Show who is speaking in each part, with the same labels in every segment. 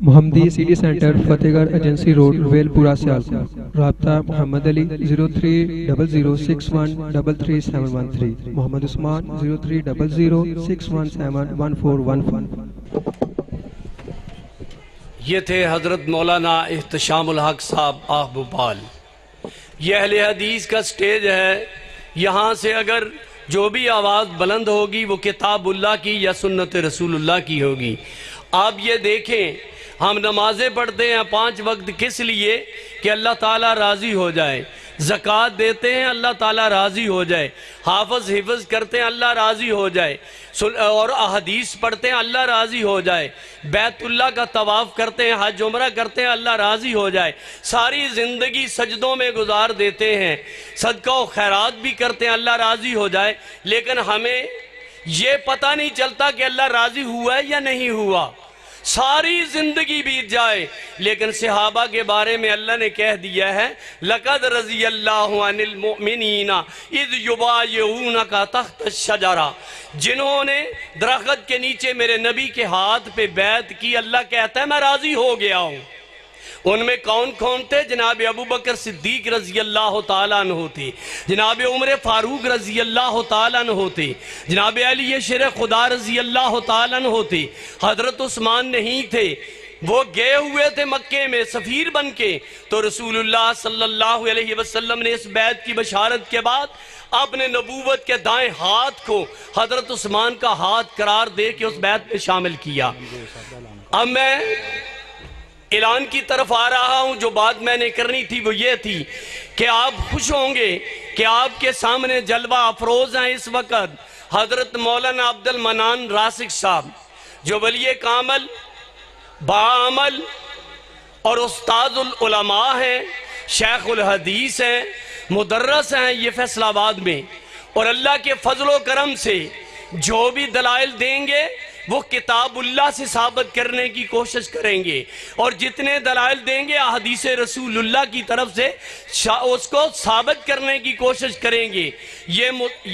Speaker 1: محمدی city centre فتح گڑھ agency road well پورہ سیالکوٹ۔ رابطہ محمد علی 0300613373، محمد عثمان 030061711415۔
Speaker 2: یہ تھے حضرت مولانا احتشام الحق صاحب آہ بھوپال۔ یہ اہل حدیث کا سٹیج ہے، یہاں سے اگر جو بھی آواز بلند ہوگی وہ کتاب اللہ کی یا سنت رسول اللہ کی ہوگی۔ آپ یہ دیکھیں، ہم نمازیں پڑھتے ہیں 5 وقت کس لیے؟ کہ اللہ تعالیٰ راضی ہو جائے۔ زکوٰۃ دیتے ہیں اللہ تعالیٰ راضی ہو جائے۔ حفظ کرتے ہیں اللہ راضی ہو جائے، اور احادیث پڑھتے ہیں اللہ راضی ہو جائے۔ بیت اللہ کا طواف کرتے ہیں، حج عمرہ کرتے ہیں اللہ راضی ہو جائے۔ ساری زندگی سجدوں میں گزار دیتے ہیں، صدقہ و خیرات بھی کرتے ہیں اللہ راضی ہو جائے، لیکن ہمیں یہ پتہ نہیں چلتا کہ اللہ راضی ہوا ہے یا نہیں ہوا۔ ساری زندگی بیت جائے، لیکن صحابہ کے بارے میں اللہ نے کہہ دیا ہے لَقَدْ رَضِيَ اللَّهُ عَنِ الْمُؤْمِنِينَ اِذْ يُبَايِعُونَكَ تَحْتَ الشَّجَرَةِ، جنہوں نے درخت کے نیچے میرے نبی کے ہاتھ پہ بیعت کی، اللہ کہتا ہے میں راضی ہو گیا ہوں۔ ان میں کون کون تھے؟ جناب ابو بکر صدیق رضی اللہ تعالیٰ عنہ تھے، جناب عمر فاروق رضی اللہ تعالیٰ عنہ تھے، جناب علی شیر خدا رضی اللہ تعالیٰ عنہ تھے، حضرت عثمان نہیں تھے۔ وہ گئے ہوئے تھے مکے میں سفیر بن کے، تو رسول اللہ صلی اللہ علیہ وسلم نے اس بیعت کی بشارت کے بعد اپنے نبوت کے دائیں ہاتھ کو حضرت عثمان کا ہاتھ قرار دے کے اس بیعت میں شامل کیا۔ اب میں اعلان کی طرف آ رہا ہوں، جو بات میں نے کرنی تھی وہ یہ تھی کہ آپ خوش ہوں گے کہ آپ کے سامنے جلوہ افروز ہیں اس وقت حضرت مولانا عبد المنان راسک صاحب، جو ولی کامل، باعمل اور استاد العلماء ہیں، شیخ الحدیث ہیں، مدرس ہیں یہ فیصل آباد میں، اور اللہ کے فضل و کرم سے جو بھی دلائل دیں گے وہ کتاب اللہ سے ثابت کرنے کی کوشش کریں گے، اور جتنے دلائل دیں گے احادیث رسول اللہ کی طرف سے اس کو ثابت کرنے کی کوشش کریں گے۔ یہ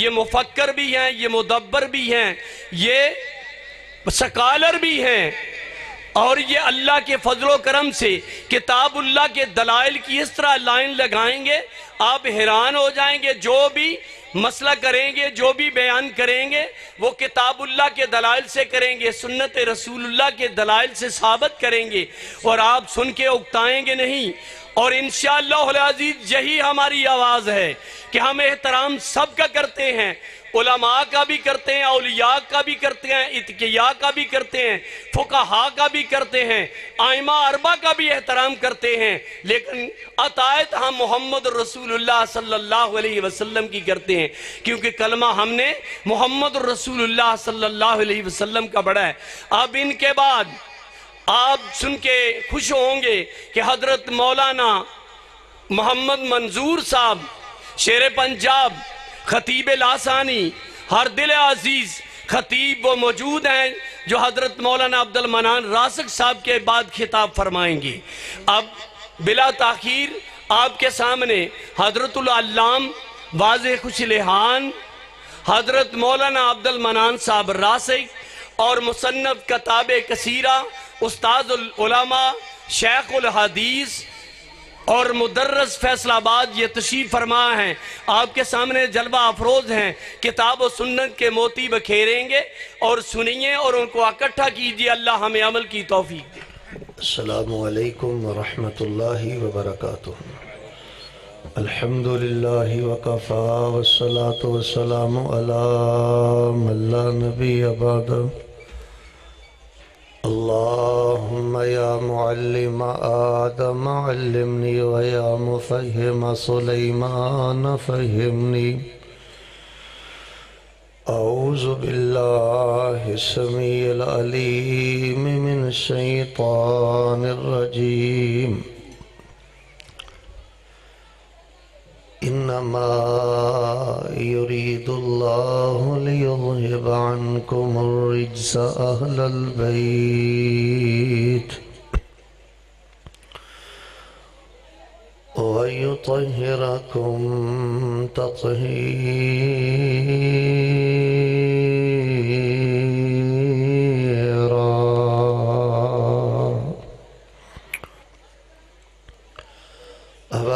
Speaker 2: مفکر بھی ہیں، یہ مدبر بھی ہیں، یہ سکالر بھی ہیں، اور یہ اللہ کے فضل و کرم سے کتاب اللہ کے دلائل کی اس طرح لائن لگائیں گے آپ حیران ہو جائیں گے۔ جو بھی مسئلہ کریں گے، جو بھی بیان کریں گے وہ کتاب اللہ کے دلائل سے کریں گے، سنت رسول اللہ کے دلائل سے ثابت کریں گے، اور آپ سن کے اکتائیں گے نہیں۔ اور انشاءاللہ العزیز یہی ہماری آواز ہے کہ ہم احترام سب کا کرتے ہیں، علماء کا بھی کرتے ہیں، اولیاء کا بھی کرتے ہیں، اتقیاء کا بھی کرتے ہیں، فقہاء کا بھی کرتے ہیں، ائمہ اربعہ کا بھی احترام کرتے ہیں، لیکن اطاعت ہم محمد رسول اللہ صلی اللہ علیہ وسلم کی کرتے ہیں، کیونکہ کلمہ ہم نے محمد رسول اللہ صلی اللہ علیہ وسلم کا پڑھا ہے۔ اب ان کے بعد آپ سن کے خوش ہوں گے کہ حضرت مولانا محمد منظور صاحب شیر پنجاب، خطیب لاسانی، ہر دل عزیز خطیب وہ موجود ہیں جو حضرت مولانا عبد المنان راسک صاحب کے بعد خطاب فرمائیں گے۔ اب بلا تاخیر آپ کے سامنے حضرت العلام واضح خوش لحان حضرت مولانا عبد المنان صاحب راسک اور مصنف کتاب کثیرہ، استاد العلماء، شیخ الحدیث اور مدرس فیصل آباد یہ تشریف فرما ہیں، آپ کے سامنے جلوہ افروز ہیں، کتاب و سنت کے موتی بکھیریں گے، اور سنیے اور ان کو اکٹھا کیجئے، اللہ ہمیں عمل کی توفیق دے۔
Speaker 3: السلام علیکم ورحمۃ اللہ وبرکاتہ۔ الحمدللہ وکفا والصلاة والسلام علی من لا نبی بعد۔ اللہم یا معلم آدم علمنی ویا مفہم سلیمان فہمنی۔ اعوذ باللہ السمیع العلیم من الشیطان الرجیم۔ انما یرید اللہ لیذہب عنکم الرجس اہل البیت وَيُطَهِّرَكُمْ تَطْهِيرًا۔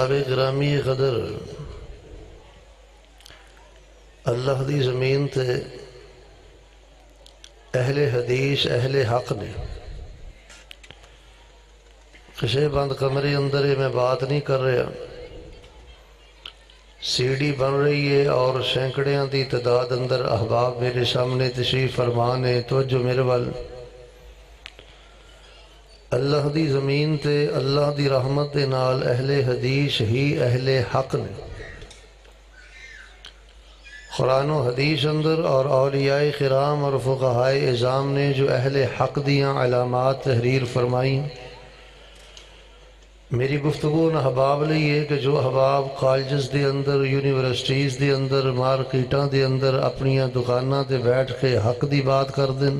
Speaker 3: احباب گرامی قدر اللہ دی زمین تے اہل حدیث اہل حق نے کسے بند کمرے اندر میں بات نہیں کر رہا، سی ڈی بن رہی ہے اور سینکڑیاں دی تعداد اندر احباب میرے سامنے تشریف فرمان ہے۔ توجہ میرے وال، اللہ دی زمین تے اللہ دی رحمت دے نال اہل حدیث ہی اہل حق نے۔ قرآن و حدیث اندر اور اولیاء کرام اور فقہاء اعظام نے جو اہل حق دیاں علامات تحریر فرمائیں، میری گفتگو ان احباب لئی ہے کہ جو احباب کالجز دے اندر، یونیورسٹیز دے اندر، مارکیٹاں دے اندر اپنیاں دکاناں تے بیٹھ کے حق دی بات کر دیں،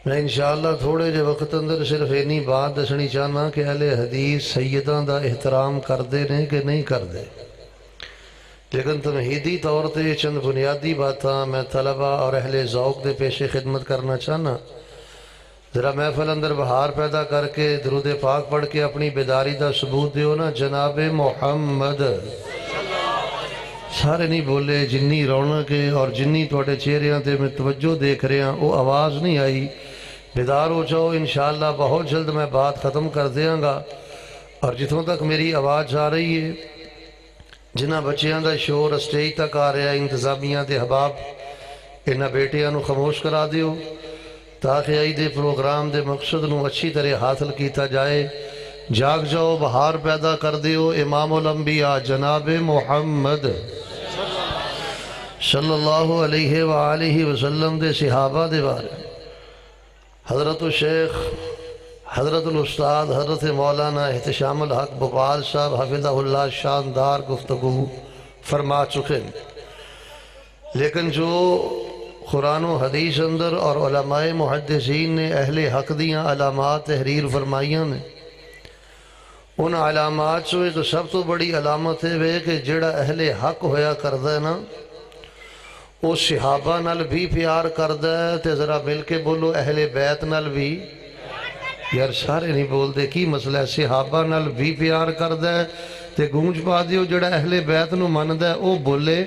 Speaker 3: میں انشاءاللہ تھوڑے جے وقت اندر صرف اینی بات دسنی چاہنا کہ اہل حدیث سیداں دا احترام کردے نے کہ نہیں کردے، لیکن تمہیدی طور تے چند بنیادی باتاں میں طلبہ اور اہل ذوق دے پیش خدمت کرنا چاہنا۔ ذرا محفل اندر بہار پیدا کر کے درود پاک پڑھ کے اپنی بیداری دا ثبوت دیو نا، جناب محمد۔ سارے نہیں بولے، جنی رونق اور جنی توڑے چہریاں تے میں توجہ دیکھ رہے ہیں وہ آواز نہیں آئی، بیدار ہو جاؤ، انشاءاللہ بہت جلد میں بات ختم کر دیاں گا۔ اور جتوں تک میری آواز آ رہی ہے، جنہ بچیاں دا شور اسٹیج تک آ رہا ہے، انتظامیہ دے احباب انہاں بیٹیاں نو خاموش کرا دیو تاکہ آئی دے پروگرام دے مقصد نو اچھی طرح حاصل کیتا جائے۔ جاگ جاؤ، بہار پیدا کر دیو امام الانبیاء جناب محمد صلی اللہ علیہ وآلہ وسلم دے صحابہ دے بارے، حضرت الشیخ حضرت الاستاد حضرت مولانا احتشام الحق بھوپال صاحب حفظہ اللہ شاندار گفتگو فرما چکے، لیکن جو قرآن و حدیث اندر اور علماء محدثین نے اہل حق دیاں علامات تحریر فرمائیاں نے، ان علامات سے ایک سب تو بڑی علامت ہے کہ جڑا اہل حق ہویا کردہ ہے نا، وہ صحابہ نال بھی پیار کردہ ہے، تے ذرا مل کے بولو اہل بیت نال بھی، یار سارے نہیں بول دے کی مسئلہ ہے، صحابہ نال بھی پیار کردہ ہے، تے گونج پا دیو جڑا اہل بیت نو مندہ ہے او بولے،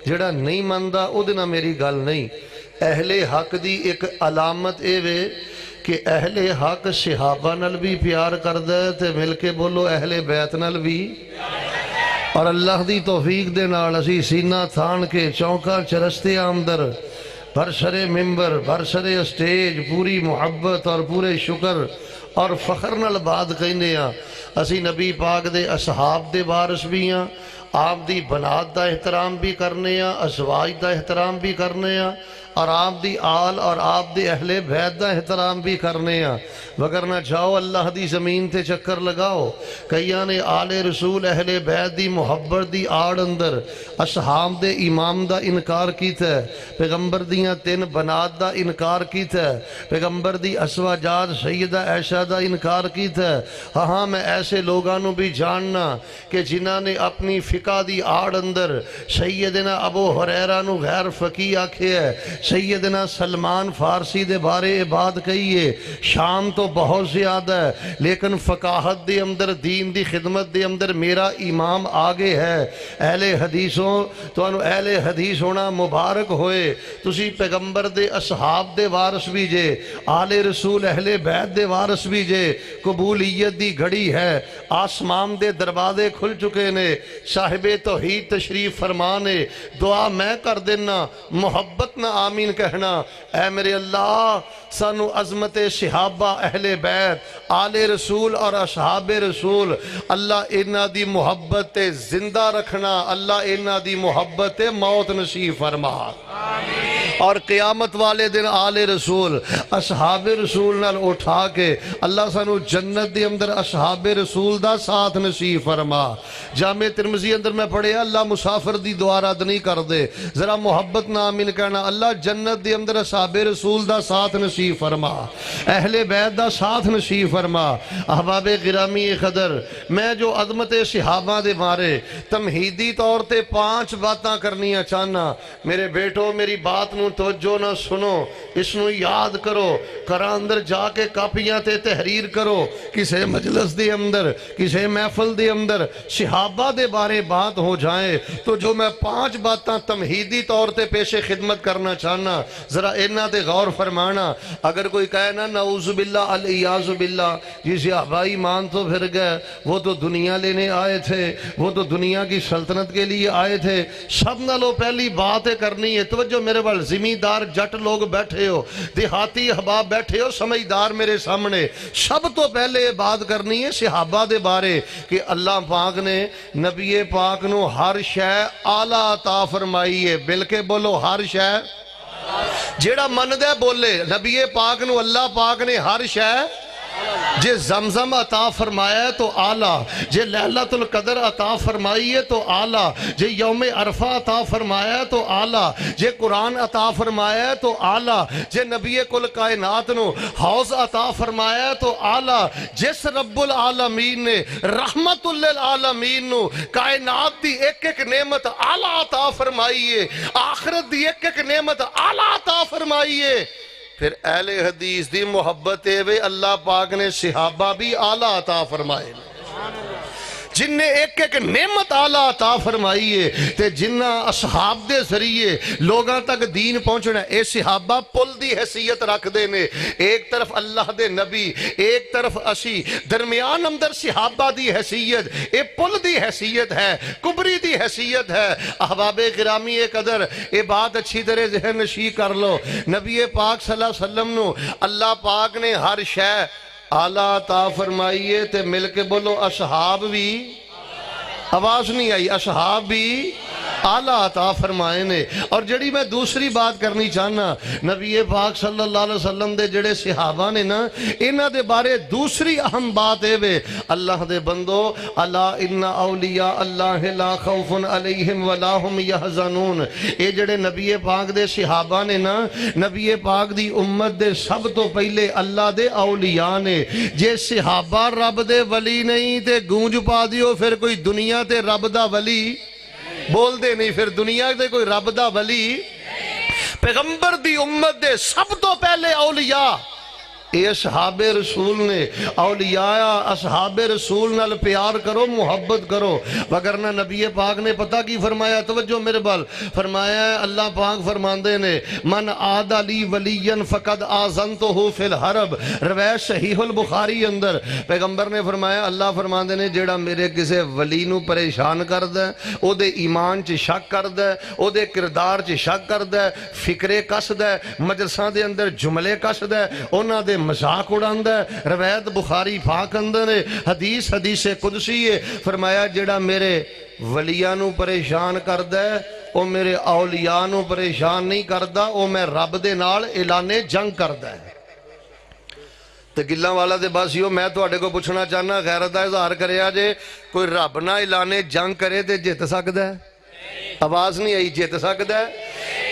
Speaker 3: جڑا نہیں مندہ او دینا میری گل نہیں۔ اہل حق دی ایک علامت اے وے کہ اہل حق صحابہ نال بھی پیار کردہ ہے، تے مل کے بولو اہل بیت نال بھی، اور اللہ دی توفیق دے نال اسی سینہ تھان کے چونکا چرستے آمدر برسر ممبر برسر اسٹیج پوری محبت اور پورے شکر اور فخر نال بات کہنے ہاں، اسی نبی پاک دے اصحاب دے وارث بھی ہاں، آپ دی بنات دا احترام بھی کرنے ہاں، ازواج دا احترام بھی کرنے ہاں، اور آپ دی آل اور آپ دی اہل بیت دا احترام بھی کرنے ہاں، وگرنہ جاؤ اللہ دی زمین تے چکر لگاؤ، کئیاں نے آل رسول اہل بیت دی محبت دی آڑ اندر اصحاب دے امام دا انکار کیتا ہے، پیغمبر دیاں 3 بنات دا انکار کیتا ہے، پیغمبر دی ازواجات سیدہ عائشہ دا انکار کیتا ہے۔ ہاں میں ایسے لوگانوں بھی جاننا کہ جنہاں نے اپنی فقہ دی آڑ اندر سیدنا ابو ہریرہ نو غیر فقی آکھے ہے، سیدنا سلمان فارسی دے بارے بات کہیے، شام تو بہت زیادہ ہے لیکن فقاہت دے اندر دین دی خدمت دے اندر میرا امام آگے ہے۔ اہل حدیثوں تو انہوں اہل حدیث ہونا مبارک ہوئے، تسی پیغمبر دے اصحاب دے وارث بھی جے، آل رسول اہل بیت دے وارث بھی جے، قبولیت دی گھڑی ہے، آسمان دے دروازے کھل چکے نے، صاحب توحید تشریف فرمانے، دعا میں کر دینا، محبت نہ آمین کہنا، اے میرے اللہ سانو عظمت صحابہ اہل بیت آل رسول اور اصحاب رسول، اللہ انہاں دی محبت زندہ رکھنا، اللہ انہاں دی محبت موت نصیب فرما، اور قیامت والے دن آل رسول اصحاب رسول نال اٹھا کے اللہ سانو جنت دے اندر اصحاب رسول دا ساتھ نصیب فرما۔ جامع ترمذی اندر میں پڑھے اللہ مسافر دی دعا رد نہیں کر دے، ذرا محبت نہ آمین کہنا، اللہ جنت دے اندر اصحاب رسول دا ساتھ نصیب فرما، اہل بیت دا ساتھ نصیب فرما۔ احباب گرامی قدر، میں جو عظمت صحابہ دے بارے تمہیدی طور تے 5 باتاں کرنیاں چاہنا، میرے بیٹو میری بات نو نو توجہ نہ سنو، اس نو یاد کرو، گھراں اندر جا کے کاپیاں تے تحریر کرو، کسے مجلس دے اندر، کسے محفل دے اندر صحابہ دے بارے بات ہو جائیں تو جو میں 5 باتاں تمہیدی طور تے پیش خدمت کرنا چاہنا، ذرا انہاں تے غور فرمانا۔ اگر کوئی کہے نا نعوذ باللہ الیاذ باللہ، یہ صحابہ ایمان تو پھر گئے، وہ تو دنیا لینے آئے تھے، وہ تو دنیا کی سلطنت کے لیے آئے تھے، سب نالوں پہلی بات کرنی ہے، توجہ میرے بال زمیندار جٹ لوگ بیٹھے ہو، دیہاتی احباب بیٹھے ہو، سمجھدار میرے سامنے، سب تو پہلے بات کرنی ہے صحابہ دے بارے کہ اللہ پاک نے نبی پاک نو ہر شے اعلیٰ عطا فرمائی ہے۔ بلکہ بولو ہر شے، جیڑا من دے بولے نبی پاک نو اللہ پاک نے ہر شے، جے زمزم عطا فرمایا ہے تو اعلیٰ، جے لیلۃ القدر عطا فرمائی ہے تو اعلیٰ، جے یوم عرفہ عطا فرمایا ہے تو اعلیٰ، جے قرآن عطا فرمایا ہے تو اعلیٰ، جے نبی کل کائنات نو حوض عطا فرمایا ہے تو اعلیٰ، جس رب العالمین نے رحمت للعالمین نو کائنات دی ایک ایک نعمت اعلیٰ عطا فرمائی ہے، آخرت دی ایک ایک نعمت اعلیٰ عطا فرمائی ہے، پھر اہل حدیث دی محبت ہے اللہ پاک نے صحابہ بھی اعلیٰ عطا فرمائے، جن نے ایک ایک نعمت اعلیٰ عطا فرمائی ہے تے جنہ اصحاب دے ذریعے لوگاں تک دین پہنچنا ہے۔ اے صحابہ پل دی حیثیت رکھ دینے، ایک طرف اللہ دے نبی، ایک طرف اسی، درمیان اندر صحابہ دی حیثیت، اے پل دی حیثیت ہے، کبری دی حیثیت ہے۔ احباب گرامی قدر اے بات اچھی طرح ذہن نشی کر لو، نبی پاک صلی اللہ علیہ وسلم نو اللہ پاک نے ہر شے اعلیٰ عطا فرمائیے تے مل کے بولو اصحاب بھی، آواز نہیں آئی، اصحاب بھی اعلیٰ عطا فرمائے نے۔ اور جڑی میں دوسری بات کرنی چاہنا، نبی پاک صلی اللہ علیہ وسلم دے جڑے صحابہ نے نا، انہاں دے بارے دوسری اہم بات ہے وے اللہ دے بندو، الا ان اولیاء اللہ لا خوف علیہم ولا هم یحزنون، اے جڑے نبی پاک دے صحابہ نے نا، نبی پاک دی امت دے سب تو پہلے اللہ دے اولیاء نے۔ جے صحابہ رب دے ولی نہیں تے گونج پا دیو پھر کوئی دنیا تے رب دا ولی بول دے نہیں، پھر دنیا دے کوئی رب دا ولی، پیغمبر دی امت دے سب تو پہلے اولیاء اے اصحاب رسول نے۔ اولیاء اصحاب رسول نال پیار کرو، محبت کرو، وگرنہ نبی پاک نے پتہ کی فرمایا، توجہ میرے بال فرمایا ہے، اللہ پاک فرماندے نے من عاد لی ولیا فقد آذنتہ فی الحرب، روایت صحیح البخاری اندر پیغمبر نے فرمایا، اللہ فرماندے نے جیڑا میرے کسے ولی نو پریشان کردہ، او دے ایمان چ شک کردہ، او دے کردار چ شک کردہ، فکرے کسدہ، مجلساں دے اندر جملے کسدہ، اونا دے مذاق اڑاندہ ہے، روایت بخاری پاک اندر ہے، حدیث قدسی ہے، فرمایا جڑا میرے ولیاں نو پریشان کردہ ہے او میرے اولیاء نو پریشان نہیں کردہ، او میں رب دے نال اعلان جنگ کردہ ہے۔ تو گلہ والا دے بس یو میں تو اڑے کو پوچھنا چاہنا، غیرت دا اظہار کرے آجے کوئی رب نہ اعلان جنگ کرے تے جیت سکتا ہے؟ آواز نہیں آئی، جیت سکتا ہے؟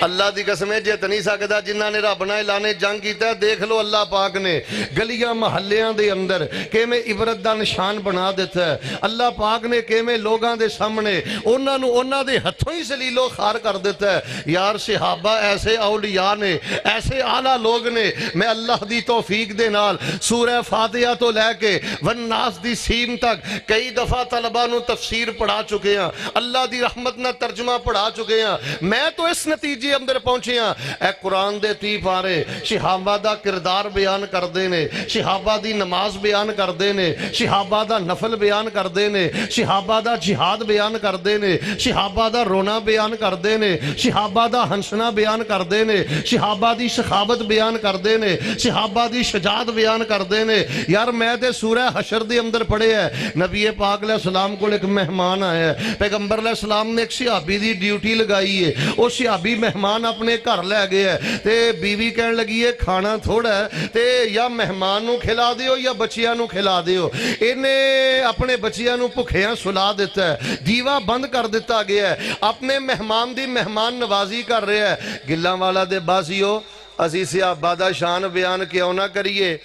Speaker 3: اللہ دی قسمیں جیت نہیں سکتا۔ جنہاں نے رب نہ اعلان جنگ کیتا ہے، دیکھ لو اللہ پاک نے گلیاں محلیاں دے اندر کیمیں عبرت دا نشان بنا دیتا ہے، اللہ پاک نے کیمیں لوگاں دے سامنے انہاں دے ہتھوں ہی ذلیل و خوار کر دیتا ہے۔ یار صحابہ ایسے اولیاء نے، ایسے اعلیٰ لوگ نے، میں اللہ دی توفیق دے نال سورہ فاتحہ تو لے کے والناس دی سین تک کئی دفعہ طلبہ نو تفسیر پڑھا چکے ہیں، اللہ دی رحمت نہ ترجمہ پڑھا چکے ہیں، میں تو اس نتیجے اندر پہنچے ہیں۔ اے قرآن دے 30 پارے صحابہ دا کردار بیان کر دینے، صحابہ دی نماز بیان کر دینے، صحابہ دا نفل بیان کر دینے، صحابہ دا جہاد بیان کر دینے، صحابہ دا رونا بیان کر دینے، صحابہ دا ہنسنا بیان کر دینے، صحابہ دی سخاوت بیان کر دینے، صحابہ دی شجاعت بیان کر دینے۔ یار میں تے سورہ حشر دے اندر پڑھے ہے، نبی پاک علیہ السلام کو ایک مہمان آیا ہے، پیغمبر علیہ السلام نے ایک صحابی دی ڈیوٹی لگائی ہے، وہ صحابی مہمان اپنے گھر لے گیا ہے تے بیوی کہنے لگی ہے کھانا تھوڑا ہے تے یا مہمان نو کھلا دیو یا بچیاں نو کھلا دیو۔ انہیں اپنے بچیاں نو بھکھیاں سلا دیتا ہے، دیوا بند کر دیتا گیا ہے، اپنے مہمان دی مہمان نوازی کر رہا ہے۔ گلاں والا دے بازیو اسی صحابہ دا شان بیان کیوں نہ کریے؟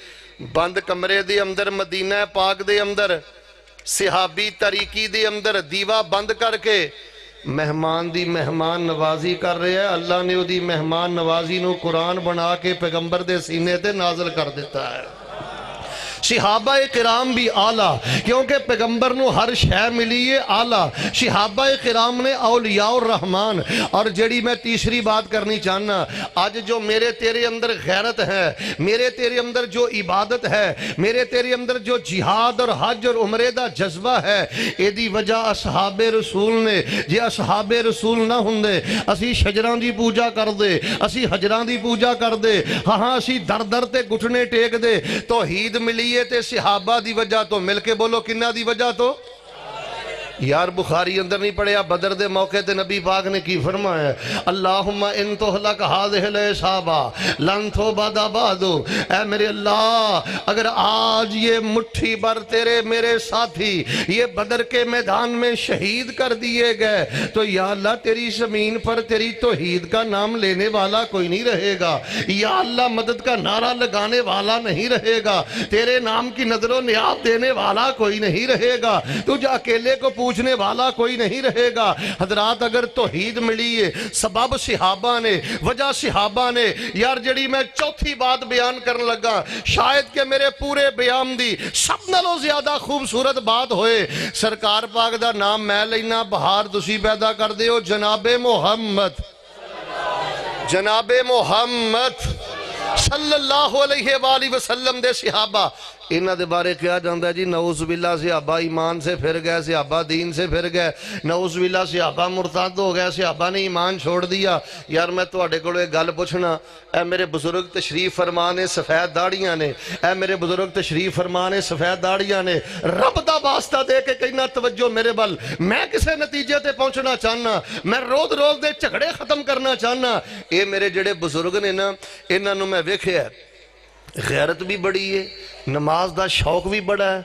Speaker 3: بند کمرے دے اندر مدینہ پاک دے اندر صحابی طریقی دے اندر دیوا بند کر کے مہمان دی مہمان نوازی کر رہے ہیں، اللہ نے وہ دی مہمان نوازی نو قرآن بنا کے پیغمبر دے سینے تے نازل کر دیتا ہے۔ صحابہ کرام بھی آلہ، کیونکہ پیغمبر نو ہر شے ملی ہے آلہ۔ صحابہ کرام نے اولیاء الرحمن۔ اور جڑی میں تیسری بات کرنی چاہنا، آج جو میرے تیرے اندر غیرت ہے، میرے تیرے اندر جو عبادت ہے، میرے تیرے اندر جو جہاد اور حج اور عمرے دا جذبہ ہے، ایدی وجہ اصحاب رسول نے۔ جے اصحاب رسول نہ ہوندے، اسی شجران دی پوجا کر دے، اسی حجران دی پوجا کر دے، ہاں اسی در در تے گھٹنے ٹیک دے۔ توحید ملی تے صحابہ دی وجہ تو، مل کے بولو کنہ دی وجہ تو؟ یار بخاری اندر نہیں پڑھیا، بدر دے موقع تے نبی پاک نے کی فرمایا، اللہم ان تہلک ہذہ العصابہ لن تبعد بعد۔ اے میرے اللہ، اگر آج یہ مٹھی بھر تیرے میرے ساتھی یہ بدر کے میدان میں شہید کر دیے گئے تو یا اللہ تیری زمین پر تیری توحید کا نام لینے والا کوئی نہیں رہے گا، یا اللہ مدد کا نعرہ لگانے والا نہیں رہے گا، تیرے نام کی نظر و نیاب دینے والا کوئی نہیں رہے گا، تجھے اکیلے کو پوچھنے والا کوئی نہیں رہے گا۔ حضرات اگر توحید ملی ہے، سبب صحابہ نے، وجہ صحابہ نے۔ یار جڑی میں چوتھی بات بیان کرنے لگا، شاید کہ میرے پورے بیان دی سب نالوں زیادہ خوبصورت بات ہوئے، سرکار پاک دا نام میں لینا، بہار تسی پیدا کر دے ہو، جناب محمد، جناب محمد صلی اللہ علیہ وآلہ وسلم دے صحابہ۔ انہاں دے بارے کیا جانتا ہے جی؟ نعوذ باللہ صحابہ ایمان سے پھر گئے، صحابہ دین سے پھر گئے، نعوذ باللہ صحابہ مرتد ہو گئے، صحابہ نے ایمان چھوڑ دیا۔ یار میں تواڈے کولوں ایک گل پوچھنا، اے میرے بزرگ تشریف فرمانے سفید داڑیاں نے، اے میرے بزرگ تشریف فرمانے سفید داڑیاں نے، رب دا واسطہ دے کے کہنا توجہ میرے بل، میں کسے نتیجے تے پہنچنا چاہنا، میں روز روز دے جھگڑے ختم کرنا چاہنا۔ اے میرے جڑے بزرگ نے نا، انہاں نوں میں ویکھیا ہے، غیرت بھی بڑی ہے، نماز دا شوق بھی بڑا ہے،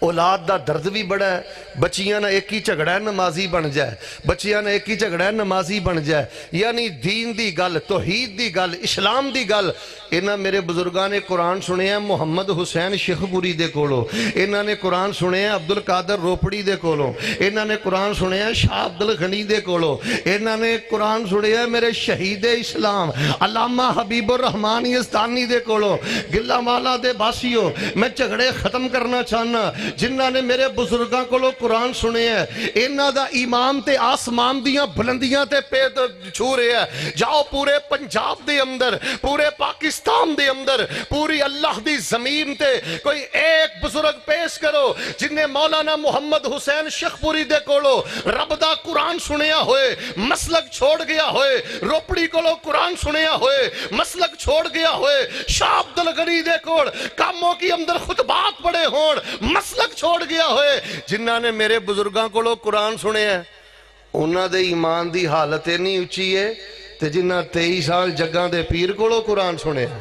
Speaker 3: اولاد دا درد بھی بڑا ہے۔ بچیاں نہ ایک ہی جھگڑا ہے نمازی بن جائے، بچیاں نہ ایک ہی جھگڑا ہے نمازی بن جائے، یعنی دین دی گل، توحید دی گل، اسلام دی گل۔ انہاں میرے بزرگاں نے قرآن سنے ہیں محمد حسین شیخپوری دے کولوں، انہاں نے قرآن سنے ہیں عبد القادر روپڑی دے کولوں، انہاں نے قرآن سنے ہیں شاہ عبد الغنی دے کولوں، انہاں نے قرآن سنے ہیں میرے شہید اسلام علامہ حبیب الرحمان یزدانی دے کولوں۔ گلہ مالا دے باسیوں، میں جھگڑے ختم کرنا چاہنا، جنہاں نے میرے بزرگاں کولوں قرآن سنے ہیں، انہاں دا ایمان تے آسمان دیاں بلندیاں تے پید چھو رہے ہیں۔ جاؤ پورے پنجاب دے اندر، پورے پاکستان دے اندر، پوری اللہ دی زمین تے کوئی ایک بزرگ پیش کرو جن نے مولانا محمد حسین شیخپوری دے کولو رب دا قرآن سنیا ہوئے، مسلک چھوڑ گیا ہوئے، روپڑی کولو قرآن سنیا ہوئے، مسلک چھوڑ گیا ہوئے، شاہ عبد الغنی دے کول کاموں کی اندر خطبات پڑے ہون، مسلک چھوڑ گیا ہوئے۔ جنہاں نے میرے بزرگاں کولو قرآن سنے ہیں، انہاں دے ایمان دی حالت نہیں اچھی ہے تے جنہاں 23 سال جگاں دے پیر کولو قرآن سنے ہیں،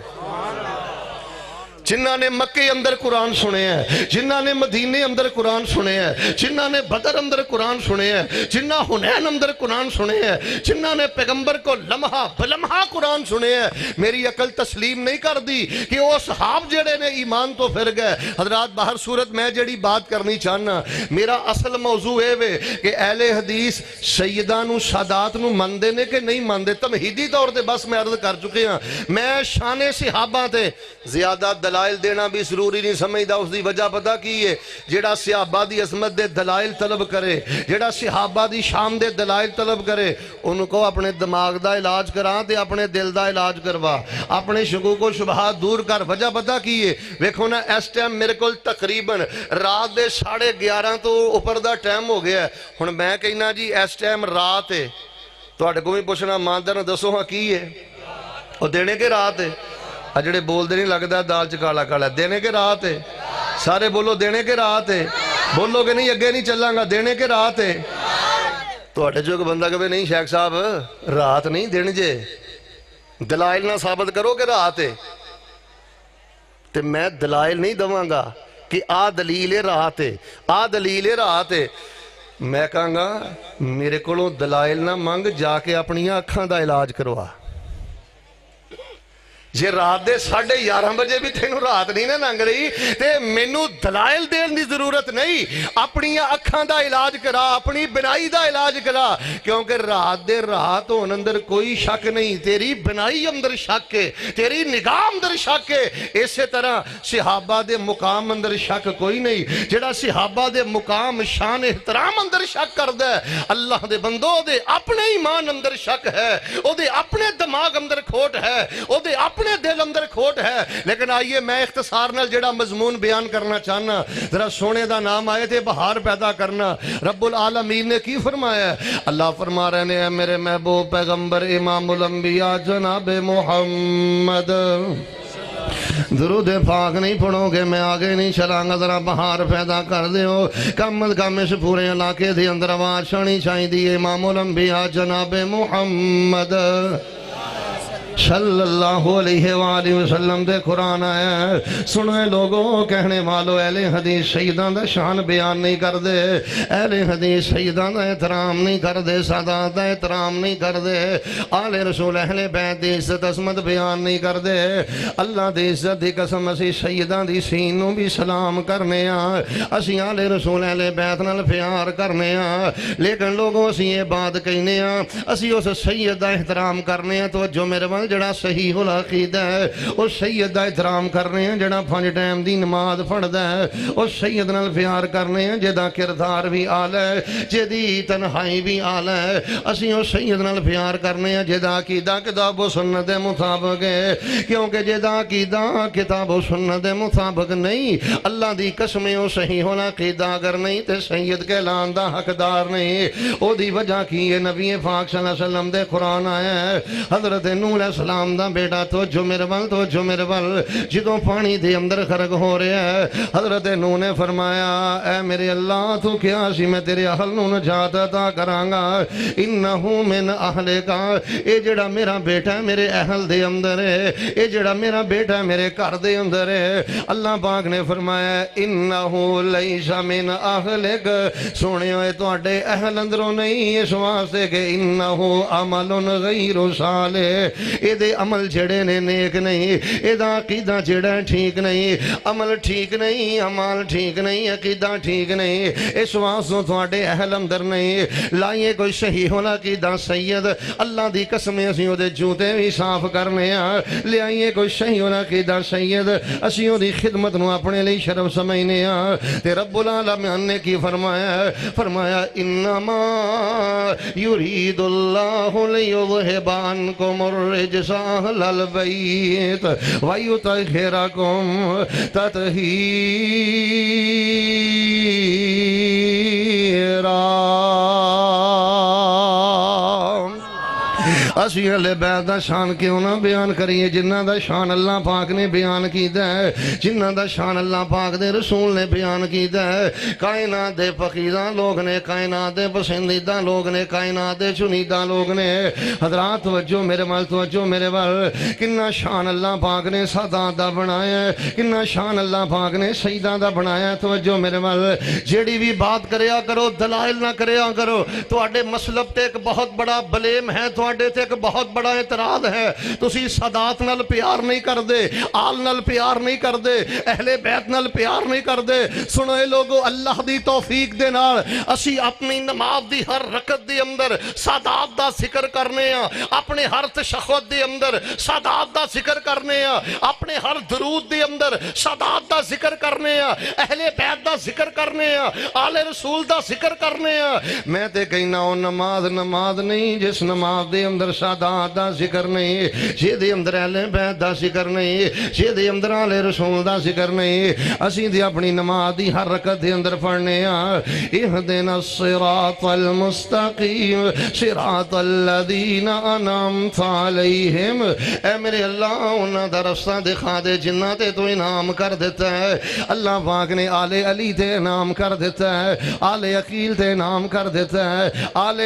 Speaker 3: جنہاں نے مکے اندر قرآن سنے ہیں، جنہاں نے مدینے اندر قرآن سنے ہیں، جنہاں نے بدر اندر قرآن سنے ہیں، جنہاں حنین اندر قرآن سنے ہیں، جنہاں نے پیغمبر کو لمحہ بلمحہ قرآن سنے ہیں، میری عقل تسلیم نہیں کر دی کہ وہ صحاب جڑے نے ایمان تو پھر گئے۔ حضرات باہر صورت میں جڑی بات کرنی چاہنا، میرا اصل موضوع ہے وے کہ اہل حدیث سیدانو سادات نو مندے نے کہ نہیں مندے، تمہیدی طور تے بس میں عرض کر چکے ہیں۔ میں شان صحابہ تے زیادہ دلائل دینا بھی ضروری نہیں سمجھدا، اس دی وجہ پتہ کی ہے؟ جڑا صحابہ دی عظمت دے دلائل طلب کرے، جڑا صحابہ دی شان دے دلائل طلب کرے، ان کو اپنے دماغ دا علاج کراں تے اپنے دل دا علاج کروا، اپنے شکوک و شبہات دور کر۔ وجہ پتہ کی ہے؟ ویکھو نا اس ٹائم میرے کول تقریباً رات دے 11:30 تو اوپر دا ٹائم ہو گیا ہے۔ ہن میں کہنا جی اس ٹائم رات ہے، تواڈے کو بھی پوچھنا ماندر دسو ہاں کی ہے؟ او دینے کے رات ہے؟ جڑے بول دے نہیں لگتا دال چکالا کالا، دینے کے رات ہے؟ سارے بولو دینے کے رات ہے، بولو کہ نہیں اگے نہیں چلاں گا، دینے کے رات ہے۔ تو اٹھے جو کہ بندہ کہے نہیں شیخ صاحب رات نہیں دن جے، دلائل نہ ثابت کرو کہ رات ہے، تو میں دلائل نہیں دواں گا کہ آ دلیل رات ہے، آ دلیل رات ہے۔ میں کہاں گا میرے کولوں دلائل نہ مانگ، جا کے اپنی آنکھاں دا علاج کروا۔ جے رات دے 11:30 بجے بھی تینوں رات نہیں نہ لنگ رہی تے مینوں دلائل دین دی ضرورت نہیں، اپنی اکھاں دا علاج کرا، اپنی بنائی دا علاج کرا، کیونکہ رات دے رات ہون اندر کوئی شک نہیں، تیری بنائی اندر شک ہے، تیری نگاہ اندر شک ہے۔ اسی طرح صحابہ دے مقام اندر شک کوئی نہیں، جڑا صحابہ دے مقام شان احترام اندر شک کردا ہے، اللہ دے بندو دے اپنے ایمان اندر شک ہے، او دے اپنے دماغ اندر کھوٹ ہے، او دے اپنے دل اندر کھوٹ ہے۔ لیکن آئیے میں اختصار نال جڑا مضمون بیان کرنا چاہنا، ذرا سونے دا نام آئے تھے بہار پیدا کرنا۔ رب العالمین نے کی فرمایا ہے؟ اللہ فرما رہے ہیں میرے محبوب پیغمبر امام الانبیاء جناب محمد، درود پاک نہیں پڑھو گے میں آگے نہیں چلوں گا، ذرا بہار پیدا کر دیو۔ کم از کم اس پورے علاقے دے اندر آواز سنی چاہیے امام الانبیاء جناب محمد صلی اللہ علیہ وآلہ وسلم دے قرآن آیا۔ سنوے لوگوں کہنے والو اہل حدیث سیدان دا شان بیان نہیں کر دے، اہل حدیث سیدان دا احترام نہیں کر دے، سادات دا احترام نہیں کر دے، آل رسول اہل بیت دی عزت عظمت بیان نہیں کر دے۔ اللہ دی عزت دی قسم اسی سیدان دی سینوں بھی سلام کرنے آ، اسی آل رسول اہل بیت نال پیار کرنے آ، لیکن لوگوں اسی یہ بات کہنے آ، اسی اس سید دا احترام کرنے آ۔ تو جو میرے جڑا صحیح العقیدہ ہے اس سید دا احترام کرنے ہیں، جڑا 5 ٹائم دی نماز پڑھدا ہے اس سید نال پیار کرنے ہیں، جدا کردار بھی اعلی ہے، جدی تنہائی بھی اعلی ہے۔ اسی اس سید نال پیار کرنے ہیں جدا عقیدہ کتاب و سنت دے مطابق ہے، کیونکہ جدا عقیدہ کتاب و سنت دے مطابق نہیں، اللہ دی قسم او صحیح العقیدہ اگر نہیں تے سید کہلان دا حقدار نہیں۔ او دی وجہ کی ہے نبی پاک صلی اللہ علیہ وسلم دے قرآن آیا ہے، حضرت نوح علیہ السلام دا بیٹا توجہ میرے ول جدوں پانی دے اندر خرق ہو رہا ہے، حضرت نوح نے فرمایا اے میرے اللہ تو کیا سی میں تیرے اہل نو نجات عطا کرانگا، انہو من اہلکا، اے جڑا میرا بیٹا ہے میرے اہل دے اندر ہے، اے جڑا میرا بیٹا ہے میرے گھر دے اندر ہے۔ اللہ پاک نے فرمایا انہو لیس من اہلک، سونے ہوئے تواڈے اہل اندروں نہیں، اس واسطے کہ انہو عمل غیر صالح، اے دے عمل جڑے نے نیک نہیں، اے دا عقیدہ جڑا ٹھیک نہیں، عمل ٹھیک نہیں، عمل ٹھیک نہیں، عقیدہ ٹھیک نہیں، اس واسطوں تواڈے اہل اندر نہیں۔ لائیے کوئی صحیح ہونا عقیدہ سید، اللہ دی قسم اسی او دے جوتے بھی صاف کرنے آ، لے آئیے کوئی صحیح ہونا عقیدہ سید، اسی او دی خدمت نو اپنے لئی شرف سمجھنے آ۔ تے رب العالمین نے کی فرمایا؟ فرمایا انما یرید اللہ لیذہب عنکم الرجس اہل البیت ویطہرکم تطہیرا۔ اسی اہل بیت دا شان کیوں نہ بیان کریے جنہ دا شان اللہ پاک نے بیان کیتا ہے، جنہ دا شان اللہ پاک دے رسول نے بیان کیتا ہے۔ کائنات دے فقیدہ لوگ نے، کائنات دے پسندیدہ لوگ نے، کائنات دے چنیدہ لوگ نے۔ حضرات توجہ میرے وال، توجہ میرے وال، کنا شان اللہ پاک نے سادات دا بنایا ہے، کنا شان اللہ پاک نے سیدہ دا بنایا ہے۔ توجہ میرے وال، جیڑی بھی بات کریا کرو دلائل نہ کریا کرو، تواڈے مسلب تے ایک بہت بڑا بلیم ہے، تواڈے تے ایک بہت بڑا اعتراض ہے، تسی سادات نال پیار نہیں کر دے، آل نال پیار نہیں کر دے، اہل بیت نال پیار نہیں کر دے۔ سنو اے لوگو، اللہ دی توفیق دے نال اسی اپنی نماز دی ہر رکعت دے اندر سادات دا ذکر کرنے ہاں، اپنے ہر تشہد دے اندر سادات دا ذکر کرنے ہاں، اپنے ہر درود دے اندر سادات دا ذکر کرنے ہاں، اہل بیت دا ذکر کرنے ہاں، آل رسول دا ذکر کرنے ہاں۔ میں تے کہنا ہوں نماز نہیں، جس نماز دے اندر سادات دا ذکر نہیں، جے دے اندر اہل بیت دا ذکر نہیں، جے دے اندر آل رسول دا ذکر نہیں، اسی دی اپنی نماز دی ہر رکعت دے اندر پڑھنے ہاں اہدنا الصراط المستقیم صراط الذین انعمت علیہم، اے میرے اللہ انہاں دا رستہ دکھا دے جنہ تے تو انعام کر دیتا ہے۔ اللہ پاک نے آل علی تے انعام کر دیتا ہے، آل عقیل تے انعام کر دیتا ہے، آل